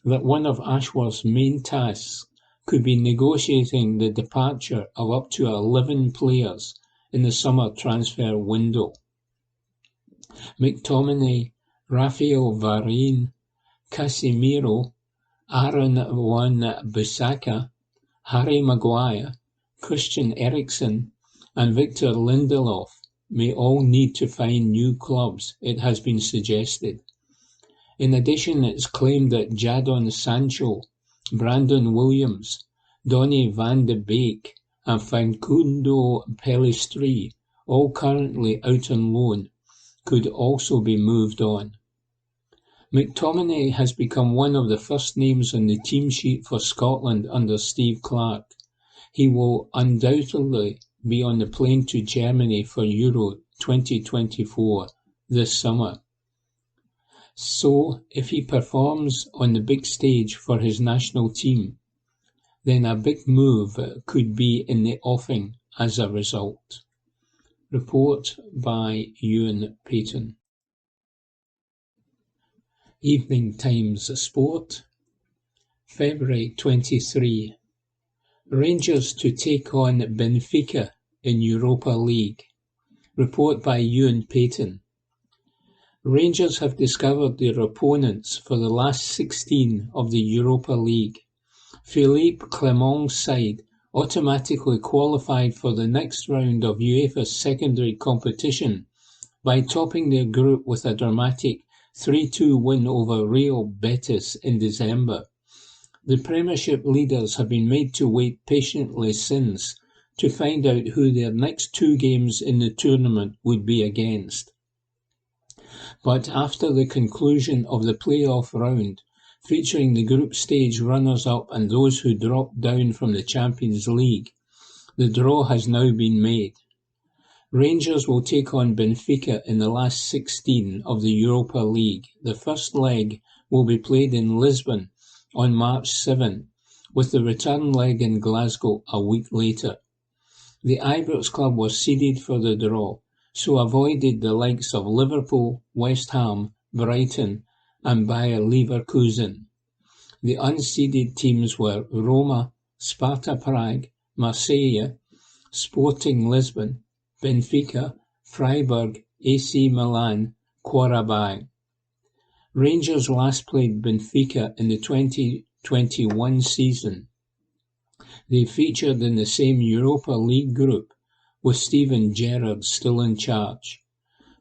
that one of Ashworth's main tasks could be negotiating the departure of up to 11 players in the summer transfer window. McTominay, Rafael Varane, Casemiro, Aaron Wan-Bissaka, Harry Maguire, Christian Eriksen and Victor Lindelof may all need to find new clubs, it has been suggested. In addition, it's claimed that Jadon Sancho, Brandon Williams, Donny van de Beek and Facundo Pellistri, all currently out on loan, could also be moved on. McTominay has become one of the first names on the team sheet for Scotland under Steve Clarke. He will undoubtedly be on the plane to Germany for Euro 2024 this summer. So, if he performs on the big stage for his national team, then a big move could be in the offing as a result. Report by Ewan Payton. Evening Times Sport, February 23. Rangers to take on Benfica in Europa League. Report by Ewan Payton. Rangers have discovered their opponents for the last 16 of the Europa League. Philippe Clement's side automatically qualified for the next round of UEFA's secondary competition by topping their group with a dramatic 3-2 win over Real Betis in December. The Premiership leaders have been made to wait patiently since to find out who their next two games in the tournament would be against. But after the conclusion of the playoff round, featuring the group stage runners-up and those who dropped down from the Champions League, the draw has now been made. Rangers will take on Benfica in the last 16 of the Europa League. The first leg will be played in Lisbon on March 7, with the return leg in Glasgow a week later. The Ibrox club was seeded for the draw, so avoided the likes of Liverpool, West Ham, Brighton and Bayer Leverkusen. The unseeded teams were Roma, Sparta Prague, Marseille, Sporting Lisbon, Benfica, Freiburg, AC Milan, Qarabag. Rangers last played Benfica in the 2021 season. They featured in the same Europa League group, with Steven Gerrard still in charge.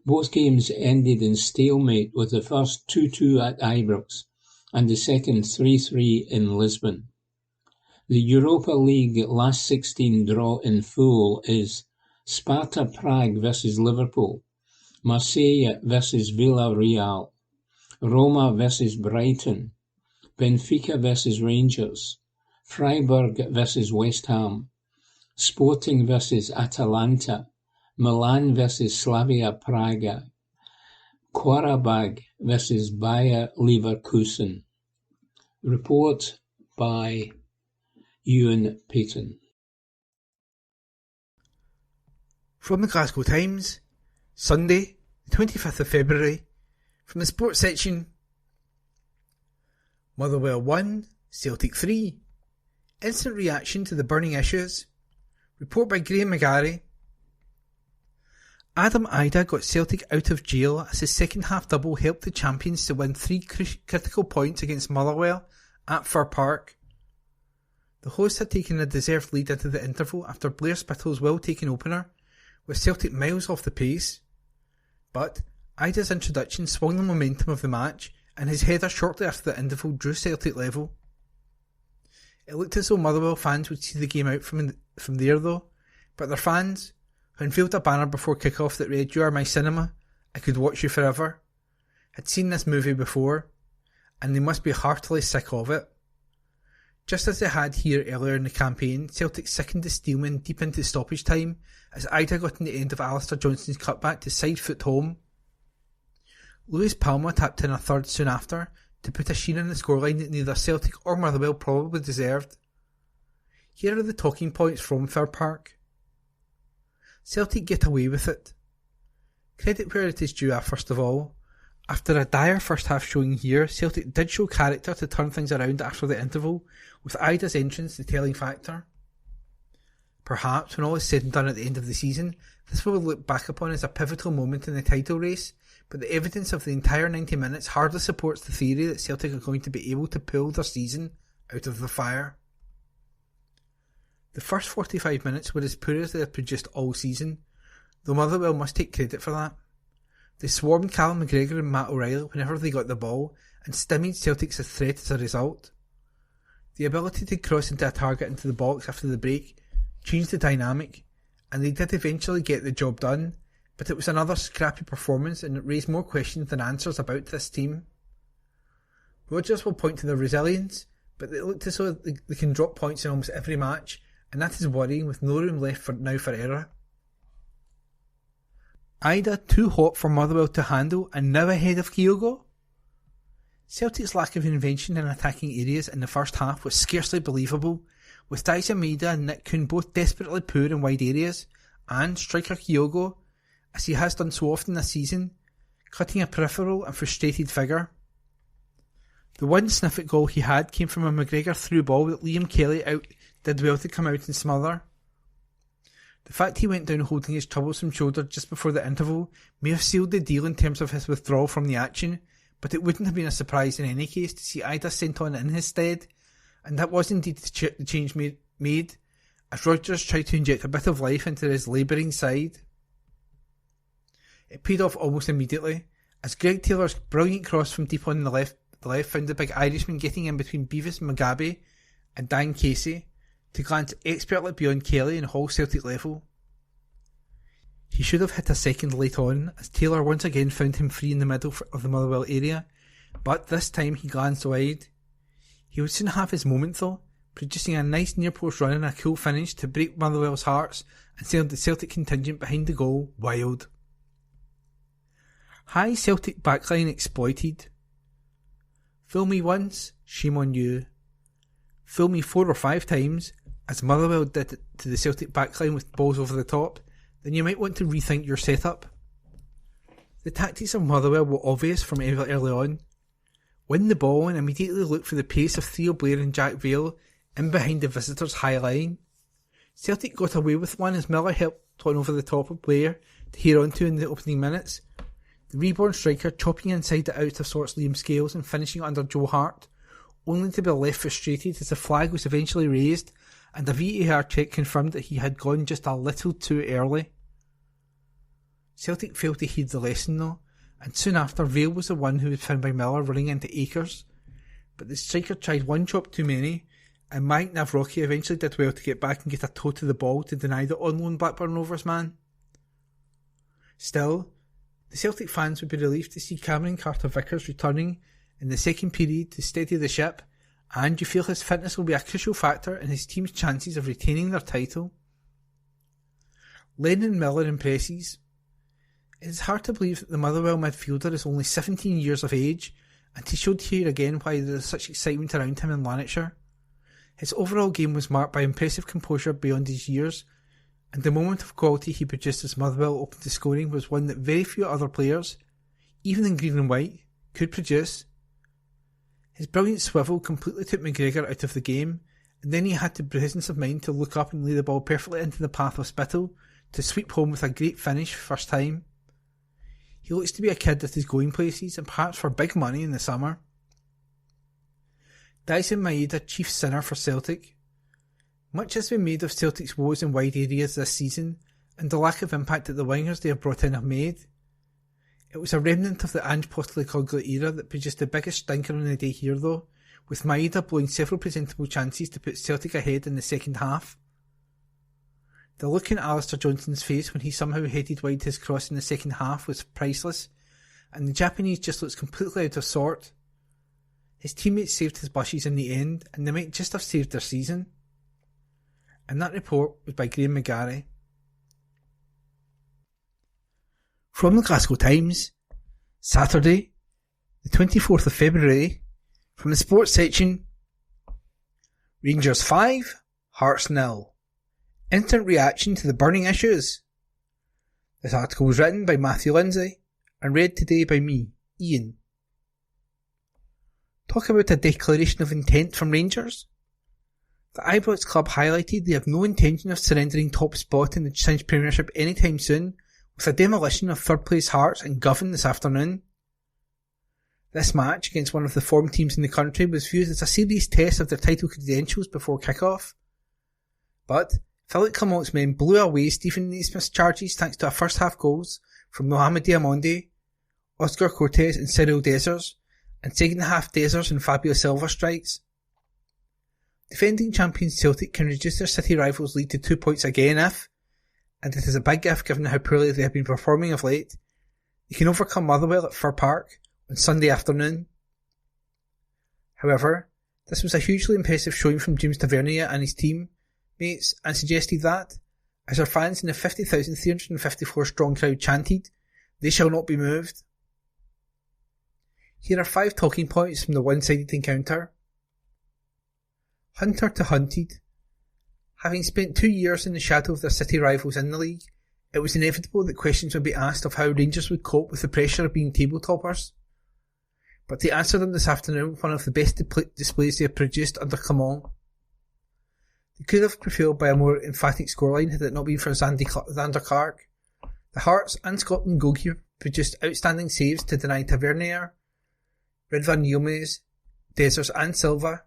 Both games ended in stalemate, with the first 2-2 at Ibrox and the second 3-3 in Lisbon. The Europa League last 16 draw in full is Sparta Prague versus Liverpool, Marseille versus Villarreal, Roma versus Brighton, Benfica versus Rangers, Freiburg versus West Ham, Sporting versus Atalanta, Milan versus Slavia Praga, Qarabag versus Bayer Leverkusen. Report by Ewan Payton.
From the Glasgow Times, Sunday, the 25th of February, from the sports section. Motherwell 1, Celtic 3. Instant reaction to the burning issues. Report by Graham McGarry. Adam Ida got Celtic out of jail as his second half double helped the champions to win 3 critical points against Motherwell at Fir Park. The hosts had taken a deserved lead into the interval after Blair Spittle's well-taken opener, with Celtic miles off the pace. But Ida's introduction swung the momentum of the match, and his header shortly after the interval drew Celtic level. It looked as though Motherwell fans would see the game out from there though, but their fans, who unveiled a banner before kick-off that read, "You are my cinema, I could watch you forever," had seen this movie before, and they must be heartily sick of it. Just as they had here earlier in the campaign, Celtic sickened the Steelmen deep into stoppage time as Ida got in the end of Alistair Johnston's cutback to side foot home. Lewis Palma tapped in a third soon after to put a sheen on the scoreline that neither Celtic or Motherwell probably deserved. Here are the talking points from Fir Park. Celtic get away with it. Credit where it is due, first of all. After a dire first half showing here, Celtic did show character to turn things around after the interval, with Ida's entrance the telling factor. Perhaps, when all is said and done at the end of the season, this will be looked back upon as a pivotal moment in the title race, but the evidence of the entire 90 minutes hardly supports the theory that Celtic are going to be able to pull their season out of the fire. The first 45 minutes were as poor as they have produced all season, though Motherwell must take credit for that. They swarmed Callum McGregor and Matt O'Reilly whenever they got the ball, and stymied Celtic's threat as a result. The ability to cross into a target into the box after the break changed the dynamic, and they did eventually get the job done, but it was another scrappy performance and it raised more questions than answers about this team. Rodgers will point to their resilience, but it looked as though they can drop points in almost every match, and that is worrying with no room left for error. Ida too hot for Motherwell to handle and now ahead of Kyogo? Celtic's lack of invention in attacking areas in the first half was scarcely believable, with Daisa Maeda and Nick Kuhn both desperately poor in wide areas, and striker Kyogo, as he has done so often this season, cutting a peripheral and frustrated figure. The one sniff at goal he had came from a McGregor through ball that Liam Kelly did well to come out and smother. The fact he went down holding his troublesome shoulder just before the interval may have sealed the deal in terms of his withdrawal from the action, but it wouldn't have been a surprise in any case to see Ida sent on in his stead, and that was indeed the change made, as Rodgers tried to inject a bit of life into his labouring side. It paid off almost immediately, as Greg Taylor's brilliant cross from deep on the left found the big Irishman getting in between Beavis Mugabe and Dan Casey to glance expertly beyond Kelly and Hull Celtic level. He should have hit a second late on, as Taylor once again found him free in the middle of the Motherwell area, but this time he glanced wide. He would soon have his moment though, producing a nice near post run and a cool finish to break Motherwell's hearts and send the Celtic contingent behind the goal wild. High Celtic backline exploited. Fool me once, shame on you. Fool me 4 or 5 times, as Motherwell did to the Celtic backline with balls over the top, then you might want to rethink your setup. The tactics of Motherwell were obvious from early on. Win the ball and immediately look for the pace of Theo Blair and Jack Vale in behind the visitors' high line. Celtic got away with one as Miller helped one over the top of Blair to hear onto in the opening minutes. The reborn striker chopping inside the out of sorts Liam Scales and finishing under Joe Hart, only to be left frustrated as the flag was eventually raised and a VAR check confirmed that he had gone just a little too early. Celtic failed to heed the lesson though, and soon after Vale was the one who was found by Miller running into Akers, but the striker tried one chop too many, and Mike Navrocki eventually did well to get back and get a toe to the ball to deny the on-loan Blackburn Rovers man. Still, the Celtic fans would be relieved to see Cameron Carter-Vickers returning in the second period to steady the ship, and you feel his fitness will be a crucial factor in his team's chances of retaining their title. Lennon Miller impresses. It is hard to believe that the Motherwell midfielder is only 17 years of age, and he showed here again why there is such excitement around him in Lanarkshire. His overall game was marked by impressive composure beyond his years, and the moment of quality he produced as Motherwell opened to scoring was one that very few other players, even in green and white, could produce. His brilliant swivel completely took McGregor out of the game, and then he had the presence of mind to look up and lay the ball perfectly into the path of Spittle to sweep home with a great finish first time. He looks to be a kid that is going places, and perhaps for big money in the summer. Dyson Maeda, chief sinner for Celtic. Much has been made of Celtic's woes in wide areas this season, and the lack of impact that the wingers they have brought in have made. It was a remnant of the Ange Postecoglou era that produced the biggest stinker on the day here though, with Maeda blowing several presentable chances to put Celtic ahead in the second half. The look in Alistair Johnson's face when he somehow headed wide his cross in the second half was priceless, and the Japanese just looks completely out of sort. His teammates saved his bushes in the end, and they might just have saved their season. And that report was by Graham McGarry. From the Glasgow Times, Saturday, the 24th of February, from the sports section, Rangers 5, Hearts 0. Instant reaction to the burning issues. This article was written by Matthew Lindsay and read today by me, Ian. Talk about a declaration of intent from Rangers. The Ibrox club highlighted they have no intention of surrendering top spot in the Scottish Premiership anytime soon, with a demolition of third place Hearts and Govan this afternoon. This match against one of the form teams in the country was viewed as a serious test of their title credentials before kick-off. But Philip Clement's men blew away Stephen Naismith's charges thanks to a first half goals from Mohamed Diamonde, Oscar Cortes and Cyril Dessers, and second half Dessers and Fabio Silva strikes. Defending champions Celtic can reduce their city rivals' lead to 2 points again if, and it is a big if given how poorly they have been performing of late, they can overcome Motherwell at Fir Park on Sunday afternoon. However, this was a hugely impressive showing from James Tavernier and his team mates, and suggested that, as our fans in the 50,354 strong crowd chanted, they shall not be moved. Here are 5 talking points from the one-sided encounter. Hunter to hunted. Having spent 2 years in the shadow of their city rivals in the league, it was inevitable that questions would be asked of how Rangers would cope with the pressure of being table toppers. But they answered them this afternoon with one of the best displays they have produced under Clement. They could have prevailed by a more emphatic scoreline had it not been for Zander Clark. The Hearts and Scotland goalkeeper produced outstanding saves to deny Tavernier, Ridvan Yilmaz, Dessers and Silva.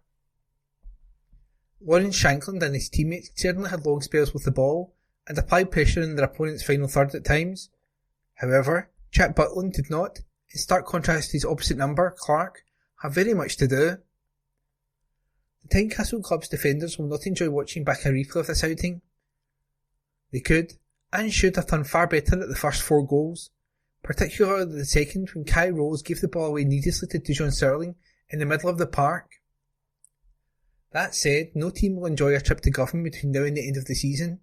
Lawrence Shankland and his teammates certainly had long spells with the ball and applied pressure in their opponent's final third at times. However, Chap Butland did not, in stark contrast to his opposite number, Clark, have very much to do. The Tynecastle club's defenders will not enjoy watching back a replay of this outing. They could, and should have done far better at the first 4 goals, particularly the second when Kai Rose gave the ball away needlessly to Dujon Sterling in the middle of the park. That said, no team will enjoy a trip to Govan between now and the end of the season.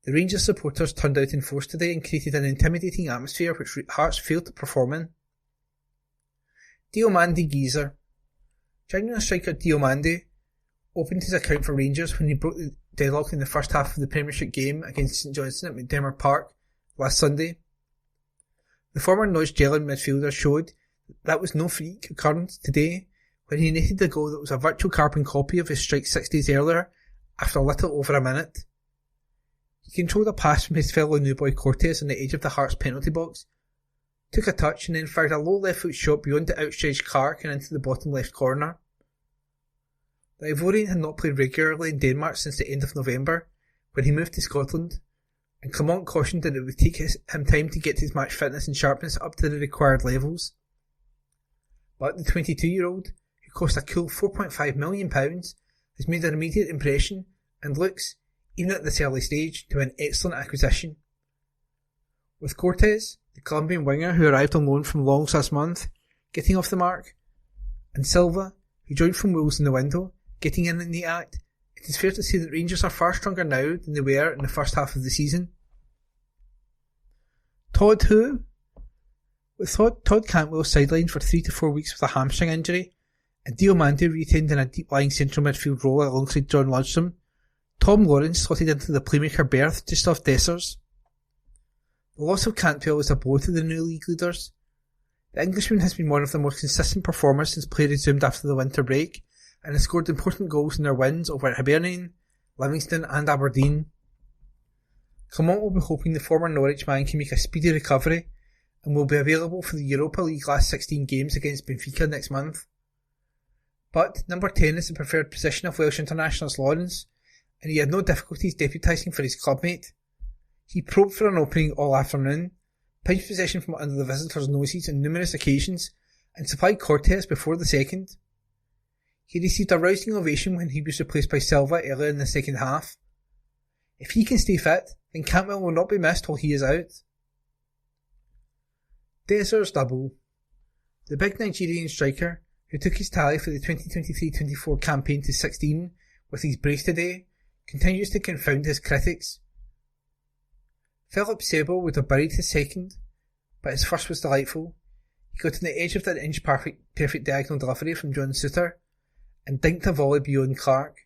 The Rangers supporters turned out in force today and created an intimidating atmosphere which Hearts failed to perform in. Diomande Geezer. Genuine striker Diomande opened his account for Rangers when he broke the deadlock in the first half of the Premiership game against St Johnstone at McDermott Park last Sunday. The former Norwich Jelland midfielder showed that was no freak occurrence today when he netted a goal that was a virtual carbon copy of his strike 6 days earlier after a little over a minute. He controlled a pass from his fellow new boy Cortes on the edge of the Hearts penalty box, took a touch and then fired a low left foot shot beyond the outstretched Clark and into the bottom left corner. The Ivorian had not played regularly in Denmark since the end of November, when he moved to Scotland, and Clement cautioned that it would take him time to get his match fitness and sharpness up to the required levels. But the 22-year-old, who cost a cool £4.5 million, has made an immediate impression and looks, even at this early stage, to be an excellent acquisition. With Cortes, the Colombian winger who arrived on loan from Lens last month, getting off the mark, and Silva, who joined from Wolves in the window, getting in the act, it is fair to say that Rangers are far stronger now than they were in the first half of the season. Todd who? With Todd Cantwell sidelined for 3 to 4 weeks with a hamstring injury, and Diomande retained in a deep-lying central midfield role alongside John Lundstrom, Tom Lawrence slotted into the playmaker berth just off Dessers. The loss of Cantwell was a blow to the new league leaders. The Englishman has been one of the most consistent performers since play resumed after the winter break, and has scored important goals in their wins over Hibernian, Livingston and Aberdeen. Clement will be hoping the former Norwich man can make a speedy recovery and will be available for the Europa League last 16 games against Benfica next month. But number 10 is the preferred position of Welsh internationalist Lawrence, and he had no difficulties deputising for his clubmate. He probed for an opening all afternoon, pinched possession from under the visitors' noses on numerous occasions, and supplied Cortes before the second. He received a rousing ovation when he was replaced by Silva earlier in the second half. If he can stay fit, then Cantwell will not be missed while he is out. Dessers double. The big Nigerian striker, who took his tally for the 2023-24 campaign to 16 with his brace today, continues to confound his critics. Philip Sebo would have buried his second, but his first was delightful. He got on the edge of that inch-perfect diagonal delivery from John Souttar, and dinked a volley beyond Clark.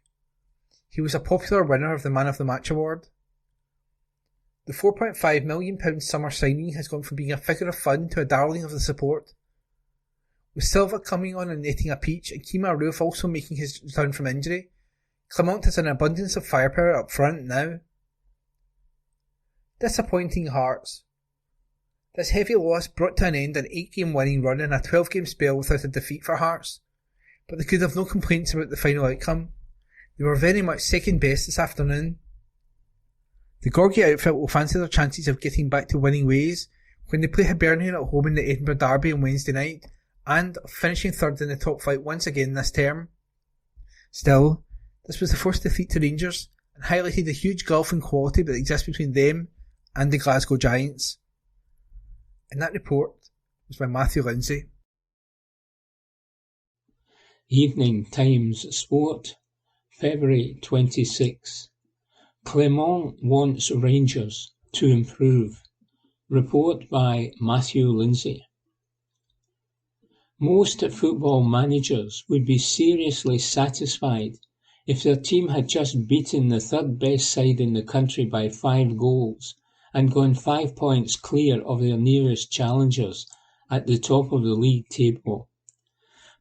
He was a popular winner of the Man of the Match award. The £4.5 million summer signing has gone from being a figure of fun to a darling of the support. With Silva coming on and netting a peach, and Kemar Roof also making his return from injury, Clement has an abundance of firepower up front now. Disappointing Hearts. This heavy loss brought to an end an 8-game winning run and a 12-game spell without a defeat for Hearts, but they could have no complaints about the final outcome. They were very much second best this afternoon. The Gorgie outfit will fancy their chances of getting back to winning ways when they play Hibernian at home in the Edinburgh Derby on Wednesday night, and finishing third in the top flight once again this term. Still, this was the first defeat to Rangers, and highlighted the huge gulf in quality that exists between them and the Glasgow Giants. And that report was by Matthew Lindsay.
Evening Times Sport, February 26. Clement wants Rangers to improve. Report by Matthew Lindsay. Most football managers would be seriously satisfied if their team had just beaten the third best side in the country by 5 goals and gone 5 points clear of their nearest challengers at the top of the league table.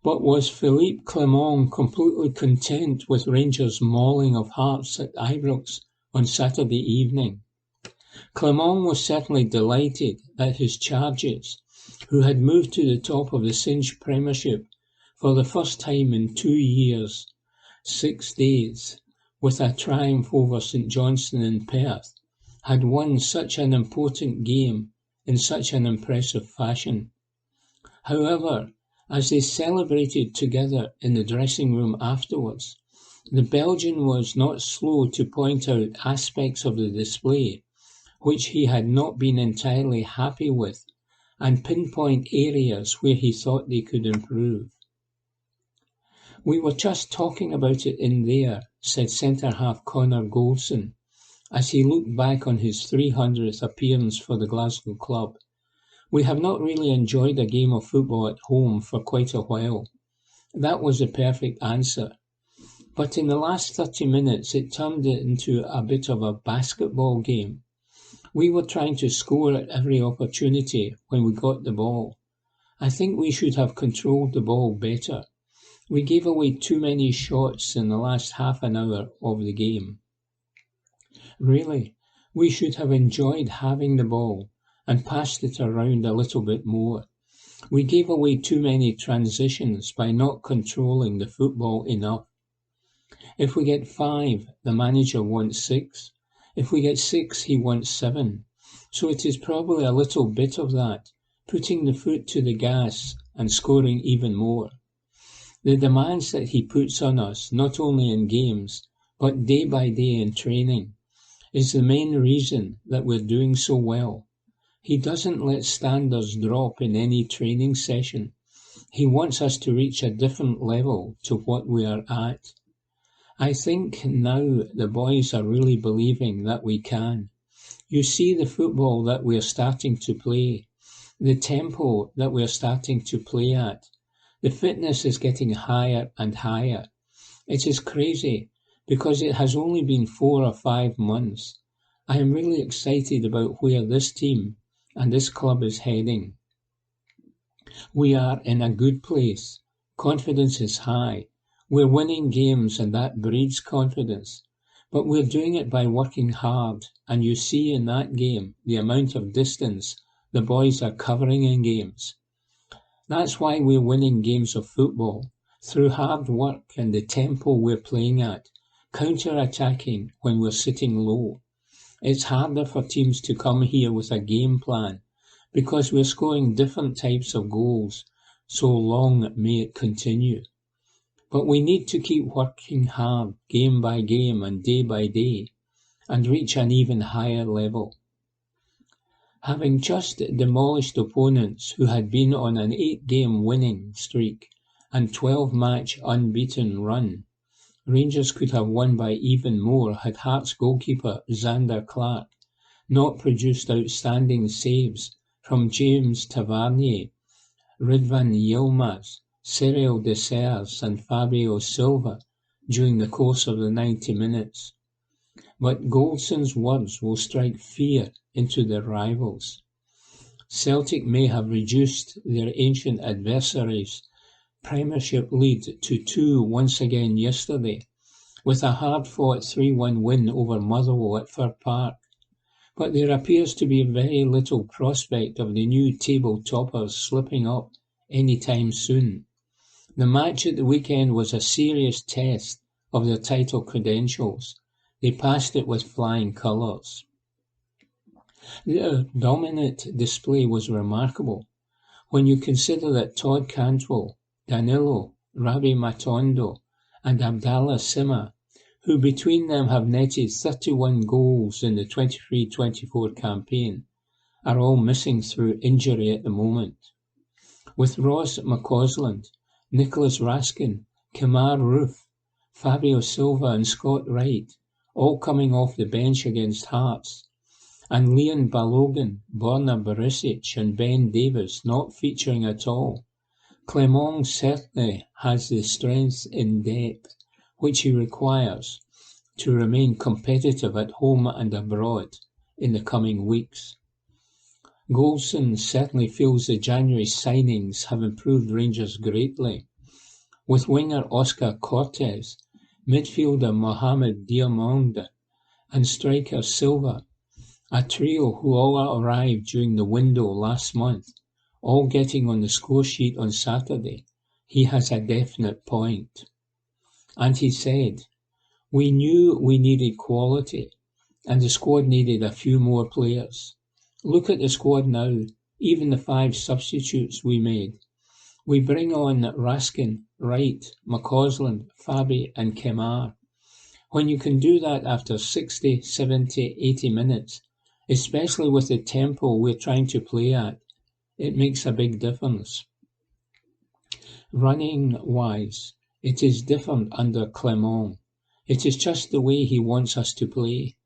But was Philippe Clement completely content with Rangers' mauling of Hearts at Ibrox on Saturday evening? Clement was certainly delighted that his charges, who had moved to the top of the Cinch Premiership for the first time in 2 years, 6 days, with a triumph over St Johnstone in Perth, had won such an important game in such an impressive fashion. However, as they celebrated together in the dressing room afterwards, the Belgian was not slow to point out aspects of the display which he had not been entirely happy with, and pinpoint areas where he thought they could improve. "We were just talking about it in there," said centre-half Connor Goldson, as he looked back on his 300th appearance for the Glasgow club. "We have not really enjoyed a game of football at home for quite a while." That was the perfect answer. But in the last 30 minutes it turned it into a bit of a basketball game. We were trying to score at every opportunity when we got the ball. I think we should have controlled the ball better. We gave away too many shots in the last half an hour of the game. Really, we should have enjoyed having the ball and passed it around a little bit more. We gave away too many transitions by not controlling the football enough. If we get 5, the manager wants 6. If we get 6, he wants 7. So it is probably a little bit of that, putting the foot to the gas and scoring even more. The demands that he puts on us, not only in games, but day by day in training, is the main reason that we're doing so well. He doesn't let standards drop in any training session. He wants us to reach a different level to what we are at. I think now the boys are really believing that we can. You see the football that we're starting to play, the tempo that we're starting to play at. The fitness is getting higher and higher. It is crazy because it has only been 4 or 5 months. I am really excited about where this team and this club is heading. We are in a good place. Confidence is high. We're winning games and that breeds confidence. But we're doing it by working hard, and you see in that game the amount of distance the boys are covering in games. That's why we're winning games of football, through hard work and the tempo we're playing at, counter-attacking when we're sitting low. It's harder for teams to come here with a game plan, because we're scoring different types of goals, so long may it continue. But we need to keep working hard, game by game and day by day, and reach an even higher level. Having just demolished opponents who had been on an 8-game winning streak and 12-match unbeaten run, Rangers could have won by even more had Hearts goalkeeper Zander Clark not produced outstanding saves from James Tavernier, Ridvan Yilmaz, Cyril Dessers and Fabio Silva during the course of the 90 minutes. But Goldson's words will strike fear into their rivals. Celtic may have reduced their ancient adversaries' Premiership lead to 2 once again yesterday, with a hard-fought 3-1 win over Motherwell at Fir Park. But there appears to be very little prospect of the new table toppers slipping up any time soon. The match at the weekend was a serious test of their title credentials. They passed it with flying colours. Their dominant display was remarkable when you consider that Todd Cantwell, Danilo, Rabbi Matondo and Abdallah Sima, who between them have netted 31 goals in the 23-24 campaign, are all missing through injury at the moment. With Ross McCausland, Nicholas Raskin, Kemar Roof, Fabio Silva and Scott Wright all coming off the bench against Hearts, and Leon Balogun, Borna Barisic and Ben Davis not featuring at all, Clement certainly has the strength in depth which he requires to remain competitive at home and abroad in the coming weeks. Goldson certainly feels the January signings have improved Rangers greatly, with winger Oscar Cortes, midfielder Mohamed Diamande and striker Silva, a trio who all arrived during the window last month, all getting on the score sheet on Saturday. He has a definite point. And he said, "We knew we needed quality, and the squad needed a few more players. Look at the squad now, even the 5 substitutes we made. We bring on Raskin, Wright, McCausland, Fabi and Kemar. When you can do that after 60, 70, 80 minutes, especially with the tempo we're trying to play at, it makes a big difference. Running-wise, it is different under Clement. It is just the way he wants us to play.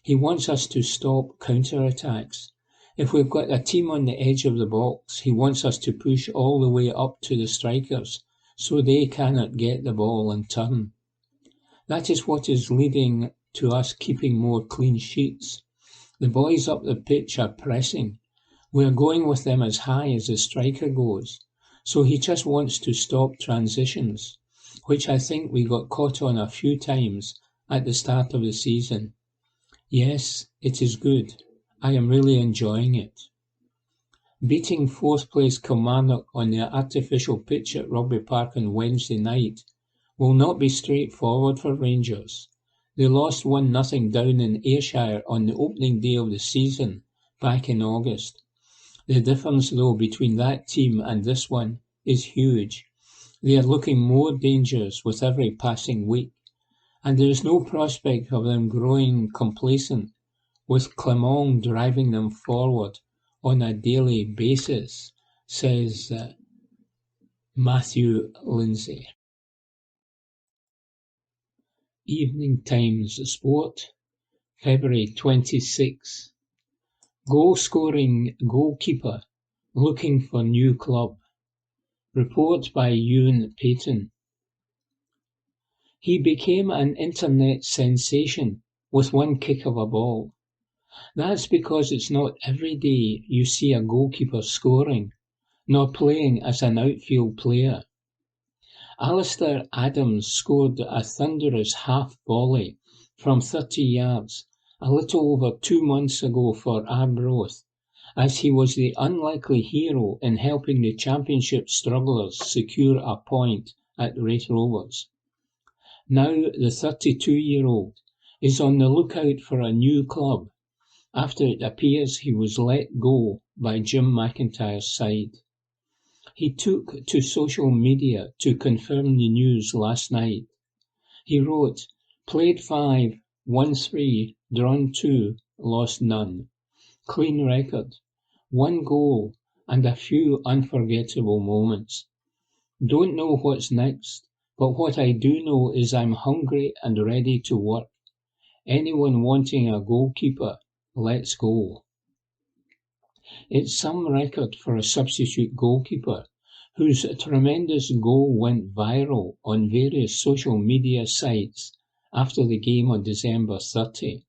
He wants us to stop counter-attacks. If we've got a team on the edge of the box, he wants us to push all the way up to the strikers so they cannot get the ball and turn. That is what is leading to us keeping more clean sheets. The boys up the pitch are pressing. We are going with them as high as the striker goes. So he just wants to stop transitions, which I think we got caught on a few times at the start of the season. Yes, it is good. I am really enjoying it. Beating 4th place Kilmarnock on their artificial pitch at Rugby Park on Wednesday night will not be straightforward for Rangers. They lost 1-0 down in Ayrshire on the opening day of the season back in August. The difference, though, between that team and this one is huge. They are looking more dangerous with every passing week, and there is no prospect of them growing complacent, with Clement driving them forward on a daily basis, says Matthew Lindsay. Evening Times Sport, February 26, Goal-scoring goalkeeper looking for new club. Report by Ewan Payton. He became an internet sensation with one kick of a ball. That's because it's not every day you see a goalkeeper scoring, nor playing as an outfield player. Alistair Adams scored a thunderous half-volley from 30 yards a little over 2 months ago for Arbroath, as he was the unlikely hero in helping the Championship strugglers secure a point at Raith Rovers. Now the 32-year-old is on the lookout for a new club after it appears he was let go by Jim McIntyre's side. He took to social media to confirm the news last night. He wrote, "Played 5, won 3, drawn 2, lost none. Clean record. 1 goal and a few unforgettable moments. Don't know what's next, but what I do know is I'm hungry and ready to work. Anyone wanting a goalkeeper, let's go." It's some record for a substitute goalkeeper whose tremendous goal went viral on various social media sites after the game on December 30.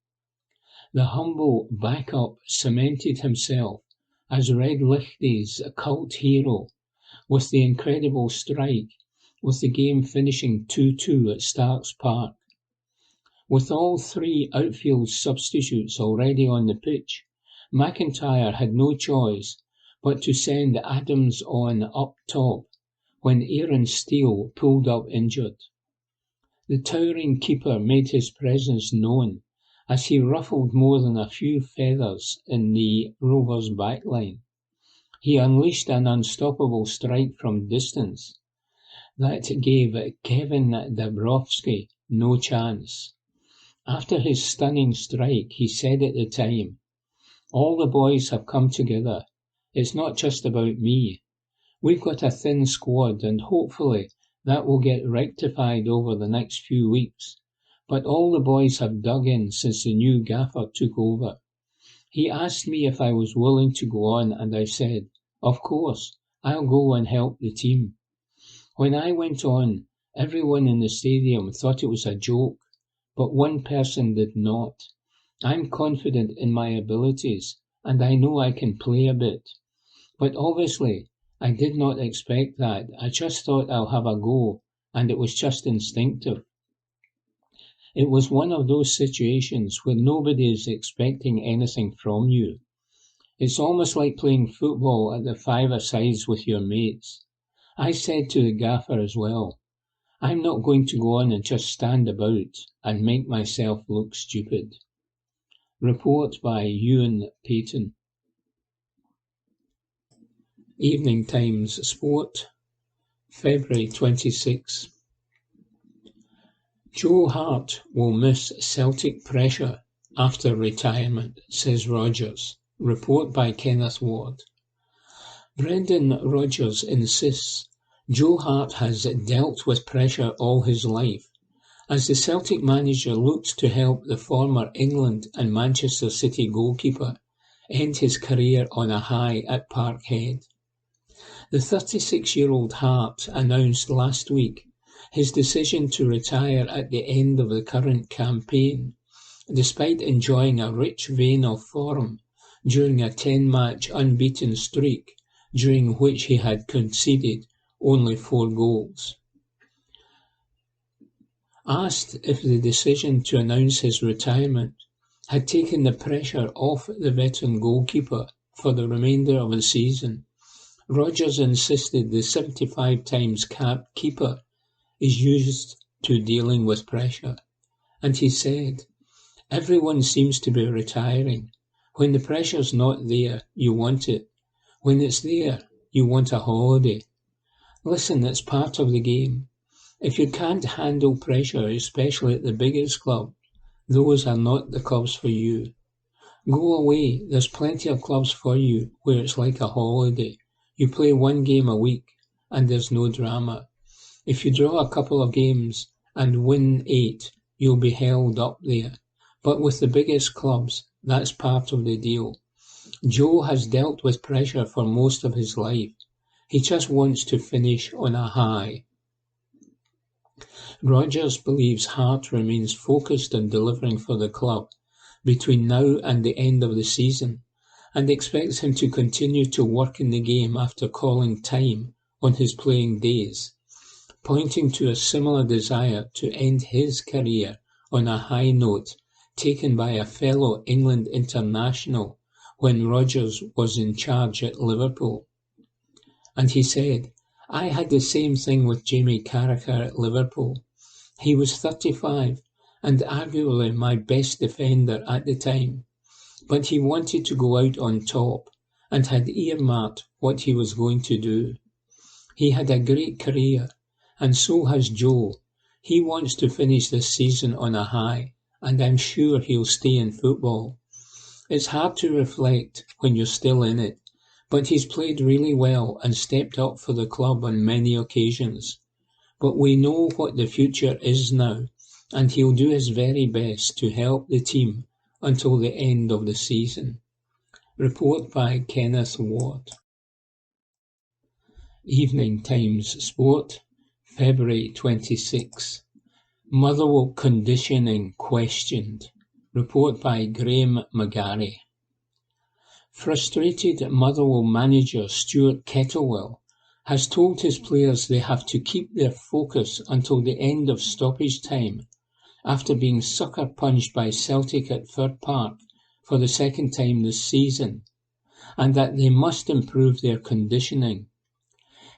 The humble backup cemented himself as Red Lichty's cult hero with the incredible strike, with the game finishing 2-2 at Starks Park. With all 3 outfield substitutes already on the pitch, McIntyre had no choice but to send Adams on up top when Aaron Steele pulled up injured. The towering keeper made his presence known as he ruffled more than a few feathers in the Rovers' backline. He unleashed an unstoppable strike from distance that gave Kevin Dabrowski no chance. After his stunning strike, he said at the time, "All the boys have come together. It's not just about me. We've got a thin squad and hopefully that will get rectified over the next few weeks. But all the boys have dug in since the new gaffer took over. He asked me if I was willing to go on and I said, of course, I'll go and help the team. When I went on, everyone in the stadium thought it was a joke, but one person did not. I'm confident in my abilities and I know I can play a bit. But obviously, I did not expect that. I just thought I'll have a go, and it was just instinctive. It was one of those situations where nobody is expecting anything from you. It's almost like playing football at the five-a-sides with your mates. I said to the gaffer as well, I'm not going to go on and just stand about and make myself look stupid. Report by Ewan Payton. Evening Times Sport, February 26. Joe Hart will miss Celtic pressure after retirement, says Rodgers. Report by Kenneth Ward. Brendan Rodgers insists Joe Hart has dealt with pressure all his life, as the Celtic manager looked to help the former England and Manchester City goalkeeper end his career on a high at Parkhead. The 36-year-old Hart announced last week his decision to retire at the end of the current campaign, despite enjoying a rich vein of form during a 10-match unbeaten streak, during which he had conceded only 4 goals. Asked if the decision to announce his retirement had taken the pressure off the veteran goalkeeper for the remainder of the season, Rodgers insisted the 75 times capped keeper is used to dealing with pressure, and he said, everyone seems to be retiring. When the pressure's not there, you want it. When it's there, you want a holiday. Listen, it's part of the game. If you can't handle pressure, especially at the biggest club, those are not the clubs for you. Go away, there's plenty of clubs for you where it's like a holiday. You play 1 game a week and there's no drama. If you draw a couple of games and win 8, you'll be held up there. But with the biggest clubs, that's part of the deal. Joe has dealt with pressure for most of his life. He just wants to finish on a high. Rodgers believes Hart remains focused on delivering for the club between now and the end of the season, and expects him to continue to work in the game after calling time on his playing days, pointing to a similar desire to end his career on a high note taken by a fellow England international when Rodgers was in charge at Liverpool. And he said, "I had the same thing with Jamie Carragher at Liverpool. He was 35 and arguably my best defender at the time, but he wanted to go out on top and had earmarked what he was going to do. He had a great career, and so has Joe. He wants to finish this season on a high, and I'm sure he'll stay in football. It's hard to reflect when you're still in it, but he's played really well and stepped up for the club on many occasions. But we know what the future is now, and he'll do his very best to help the team until the end of the season." Report by Kenneth Watt. Evening Times Sport, February 26. Motherwell conditioning questioned. Report by Graham McGarry. Frustrated Motherwell manager Stuart Kettlewell has told his players they have to keep their focus until the end of stoppage time after being sucker-punched by Celtic at Fir Park for the second time this season, and that they must improve their conditioning.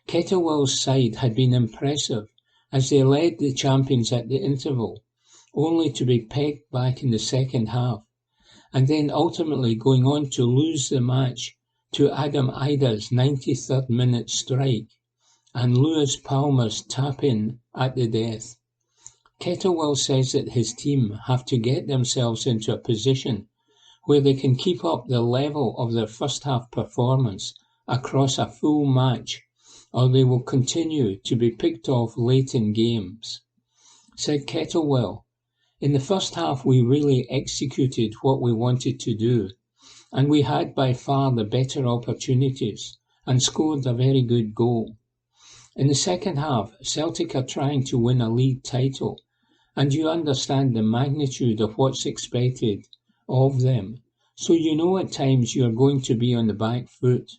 Kettlewell's side had been impressive as they led the champions at the interval, only to be pegged back in the second half, and then ultimately going on to lose the match to Adam Ida's 93rd minute strike and Lewis Palmer's tap-in at the death. Kettlewell says that his team have to get themselves into a position where they can keep up the level of their first half performance across a full match, or they will continue to be picked off late in games. Said Kettlewell, "In the first half we really executed what we wanted to do, and we had by far the better opportunities and scored a very good goal. In the second half, Celtic are trying to win a league title, and you understand the magnitude of what's expected of them, so you know at times you are going to be on the back foot.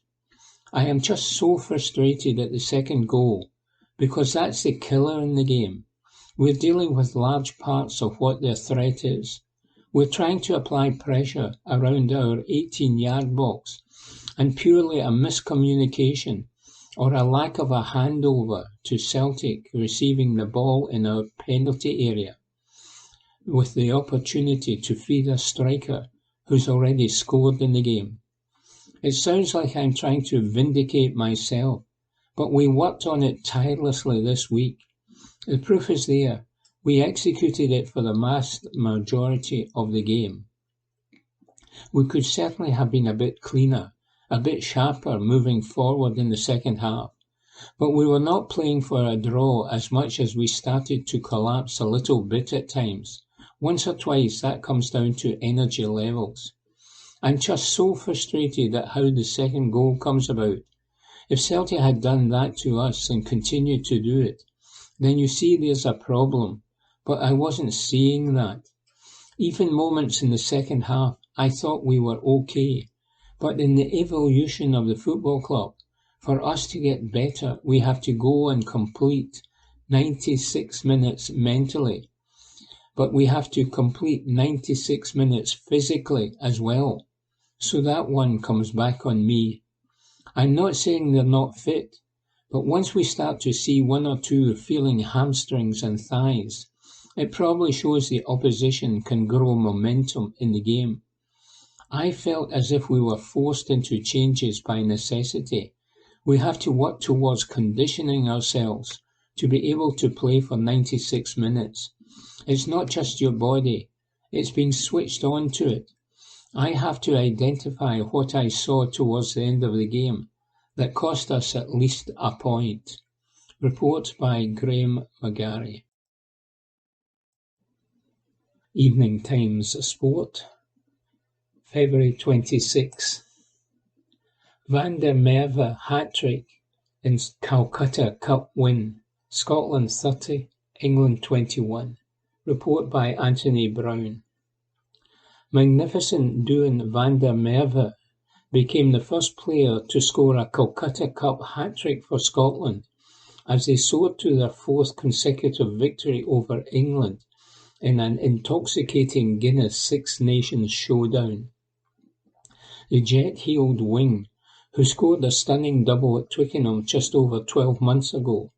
I am just so frustrated at the second goal, because that's the killer in the game. We're dealing with large parts of what their threat is. We're trying to apply pressure around our 18-yard box, and purely a miscommunication or a lack of a handover to Celtic receiving the ball in our penalty area with the opportunity to feed a striker who's already scored in the game. It sounds like I'm trying to vindicate myself, but we worked on it tirelessly this week. The proof is there. We executed it for the vast majority of the game. We could certainly have been a bit cleaner, a bit sharper moving forward in the second half, but we were not playing for a draw as much as we started to collapse a little bit at times. Once or twice that comes down to energy levels. I'm just so frustrated at how the second goal comes about. If Celtic had done that to us and continued to do it, then you see there's a problem, but I wasn't seeing that. Even moments in the second half, I thought we were okay, but in the evolution of the football club, for us to get better, we have to go and complete 96 minutes mentally, but we have to complete 96 minutes physically as well. So that one comes back on me. I'm not saying they're not fit, but once we start to see one or two feeling hamstrings and thighs, it probably shows the opposition can grow momentum in the game. I felt as if we were forced into changes by necessity. We have to work towards conditioning ourselves to be able to play for 96 minutes. It's not just your body, it's being switched on to it. I have to identify what I saw towards the end of the game that cost us at least a point. Report by Graham McGarry. Evening Times Sport, February 26. Van der Merwe hat-trick in Calcutta Cup win. Scotland 30, England 21. Report by Anthony Brown. Magnificent Duan van der Merwe became the first player to score a Calcutta Cup hat-trick for Scotland as they soared to their fourth consecutive victory over England in an intoxicating Guinness Six Nations showdown. The jet-heeled wing, who scored a stunning double at Twickenham just over 12 months ago,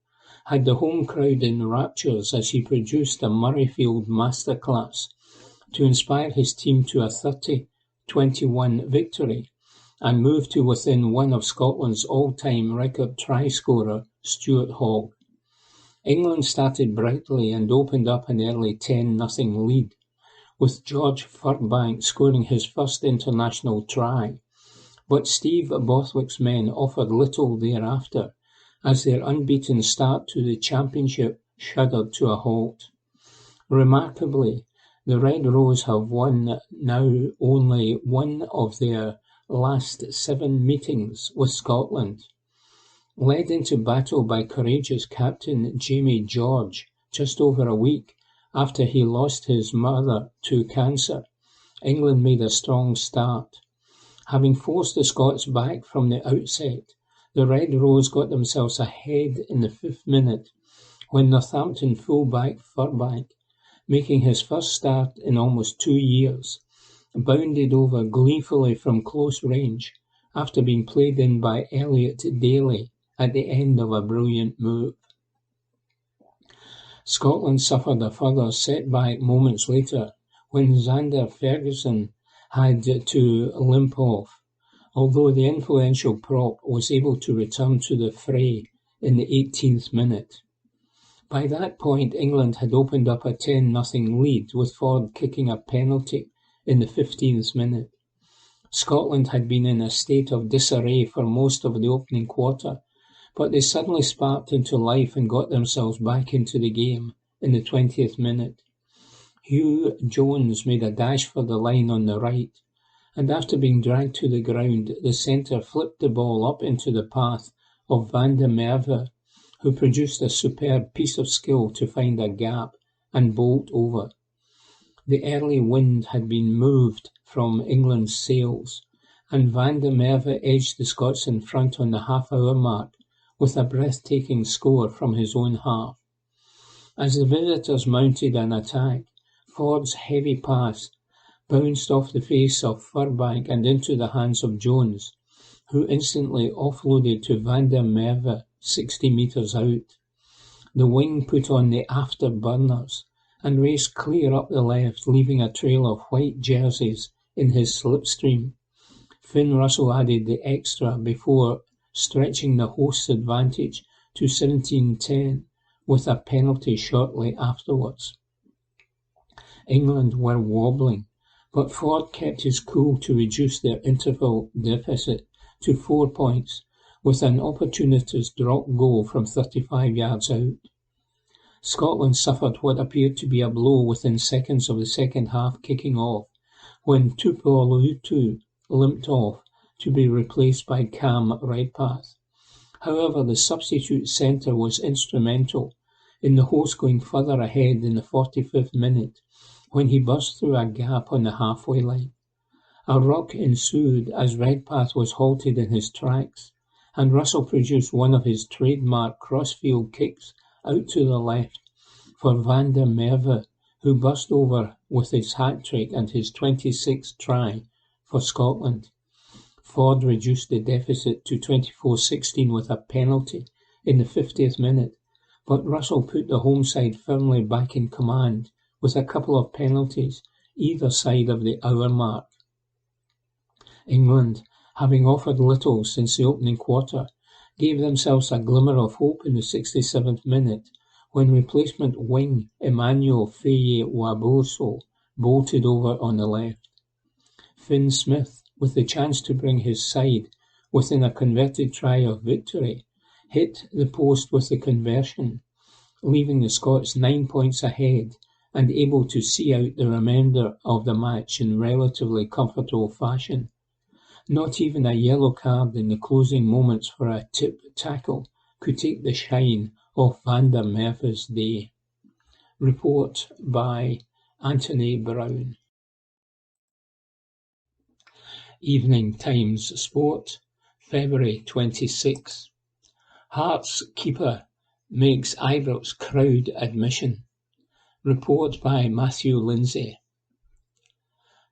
had the home crowd in raptures as he produced a Murrayfield masterclass to inspire his team to a 30-21 victory and move to within one of Scotland's all-time record try-scorer, Stuart Hogg. England started brightly and opened up an early 10-0 lead, with George Furbank scoring his first international try. But Steve Borthwick's men offered little thereafter, as their unbeaten start to the championship shuddered to a halt. Remarkably, the Red Rose have won now only one of their last 7 meetings with Scotland. Led into battle by courageous captain Jamie George just over a week after he lost his mother to cancer, England made a strong start. Having forced the Scots back from the outset, the Red Rose got themselves ahead in the 5th minute when Northampton full-back Furbank, making his first start in almost 2 years, bounded over gleefully from close range after being played in by Elliot Daly at the end of a brilliant move. Scotland suffered a further setback moments later when Zander Ferguson had to limp off, although the influential prop was able to return to the fray in the 18th minute. By that point, England had opened up a 10-0 lead, with Ford kicking a penalty in the 15th minute. Scotland had been in a state of disarray for most of the opening quarter, but they suddenly sparked into life and got themselves back into the game in the 20th minute. Hugh Jones made a dash for the line on the right, and after being dragged to the ground, the centre flipped the ball up into the path of Van der Merwe, who produced a superb piece of skill to find a gap and bolt over. The early wind had been moved from England's sails, and Van der Merwe edged the Scots in front on the half-hour mark with a breathtaking score from his own half. As the visitors mounted an attack, Ford's heavy pass bounced off the face of Furbank and into the hands of Jones, who instantly offloaded to Van der Merwe 60 metres out. The wing put on the afterburners and raced clear up the left, leaving a trail of white jerseys in his slipstream. Finn Russell added the extra before stretching the hosts' advantage to 17-10 with a penalty shortly afterwards. England were wobbling, but Ford kept his cool to reduce their interval deficit to 4 points with an opportunist drop goal from 35 yards out. Scotland suffered what appeared to be a blow within seconds of the second half kicking off, when Tuipulotu limped off to be replaced by Cam Redpath. However, the substitute centre was instrumental in the hosts going further ahead in the 45th minute when he burst through a gap on the halfway line. A ruck ensued as Redpath was halted in his tracks, and Russell produced one of his trademark crossfield kicks out to the left for Van der Merwe, who burst over with his hat-trick and his 26th try for Scotland. Ford reduced the deficit to 24-16 with a penalty in the 50th minute, but Russell put the home side firmly back in command with a couple of penalties either side of the hour mark. England, having offered little since the opening quarter, gave themselves a glimmer of hope in the 67th minute when replacement wing Emmanuel Feye-Waboso bolted over on the left. Finn Smith, with the chance to bring his side within a converted try of victory, hit the post with the conversion, leaving the Scots 9 points ahead and able to see out the remainder of the match in relatively comfortable fashion. Not even a yellow card in the closing moments for a tip tackle could take the shine off Van der Merwe's day. Report by Anthony Brown. Evening Times Sport, February 26. Hearts keeper makes Ibrox crowd admission. Report by Matthew Lindsay.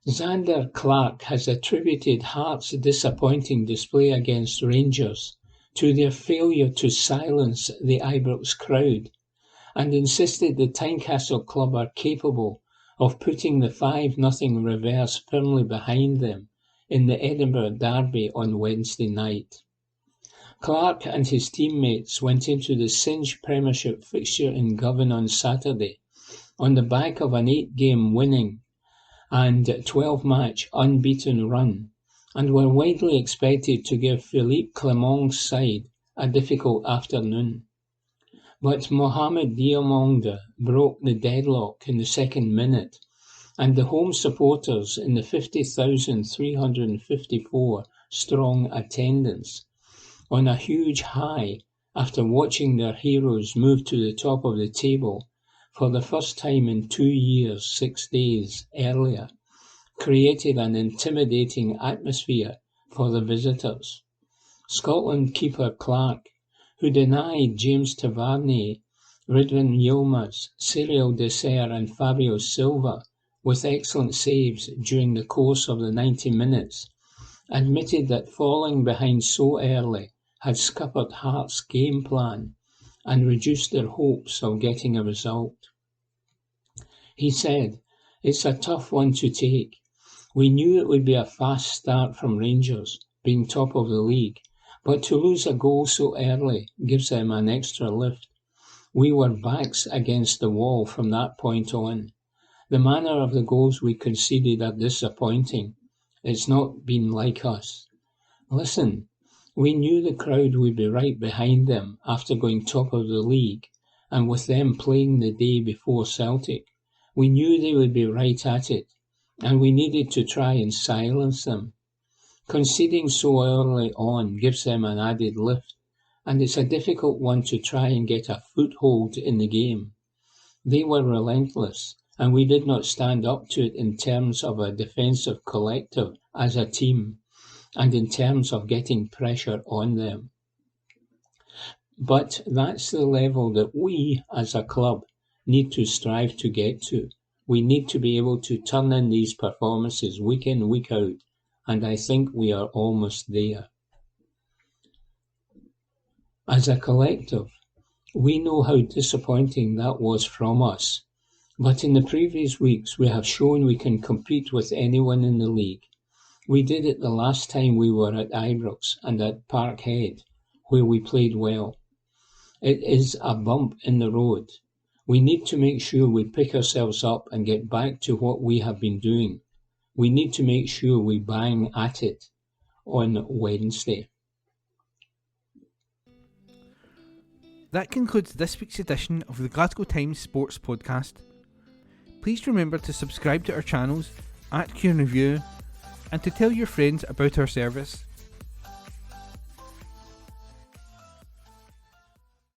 Zander Clark has attributed Hearts' disappointing display against Rangers to their failure to silence the Ibrox crowd, and insisted the Tynecastle club are capable of putting the 5-0 reverse firmly behind them in the Edinburgh derby on Wednesday night. Clark and his teammates went into the Cinch Premiership fixture in Govan on Saturday on the back of an 8-game winning and 12-match unbeaten run, and were widely expected to give Philippe Clement's side a difficult afternoon. But Mohamed Diamonde broke the deadlock in the second minute, and the home supporters in the 50,354 strong attendance, on a huge high after watching their heroes move to the top of the table for the first time in 2 years, 6 days earlier, created an intimidating atmosphere for the visitors. Scotland keeper Clark, who denied James Tavernier, Ridwan Yilmaz, Cyril Desser and Fabio Silva with excellent saves during the course of the 90 minutes, admitted that falling behind so early had scuppered Hearts' game plan and reduced their hopes of getting a result. He said, "It's a tough one to take. We knew it would be a fast start from Rangers, being top of the league, but to lose a goal so early gives them an extra lift. We were backs against the wall from that point on. The manner of the goals we conceded are disappointing. It's not been like us. Listen, we knew the crowd would be right behind them after going top of the league, and with them playing the day before Celtic. We knew they would be right at it, and we needed to try and silence them. Conceding so early on gives them an added lift, and it's a difficult one to try and get a foothold in the game. They were relentless, and we did not stand up to it in terms of a defensive collective as a team, and in terms of getting pressure on them. But that's the level that we, as a club, need to strive to get to. We need to be able to turn in these performances week in, week out, and I think we are almost there. As a collective, we know how disappointing that was from us, but in the previous weeks we have shown we can compete with anyone in the league. We did it the last time we were at Ibrox and at Parkhead, where we played well. It is a bump in the road. We need to make sure we pick ourselves up and get back to what we have been doing. We need to make sure we bang at it on Wednesday.
That concludes this week's edition of the Glasgow Times Sports Podcast. Please remember to subscribe to our channels at Q&Review and to tell your friends about our service.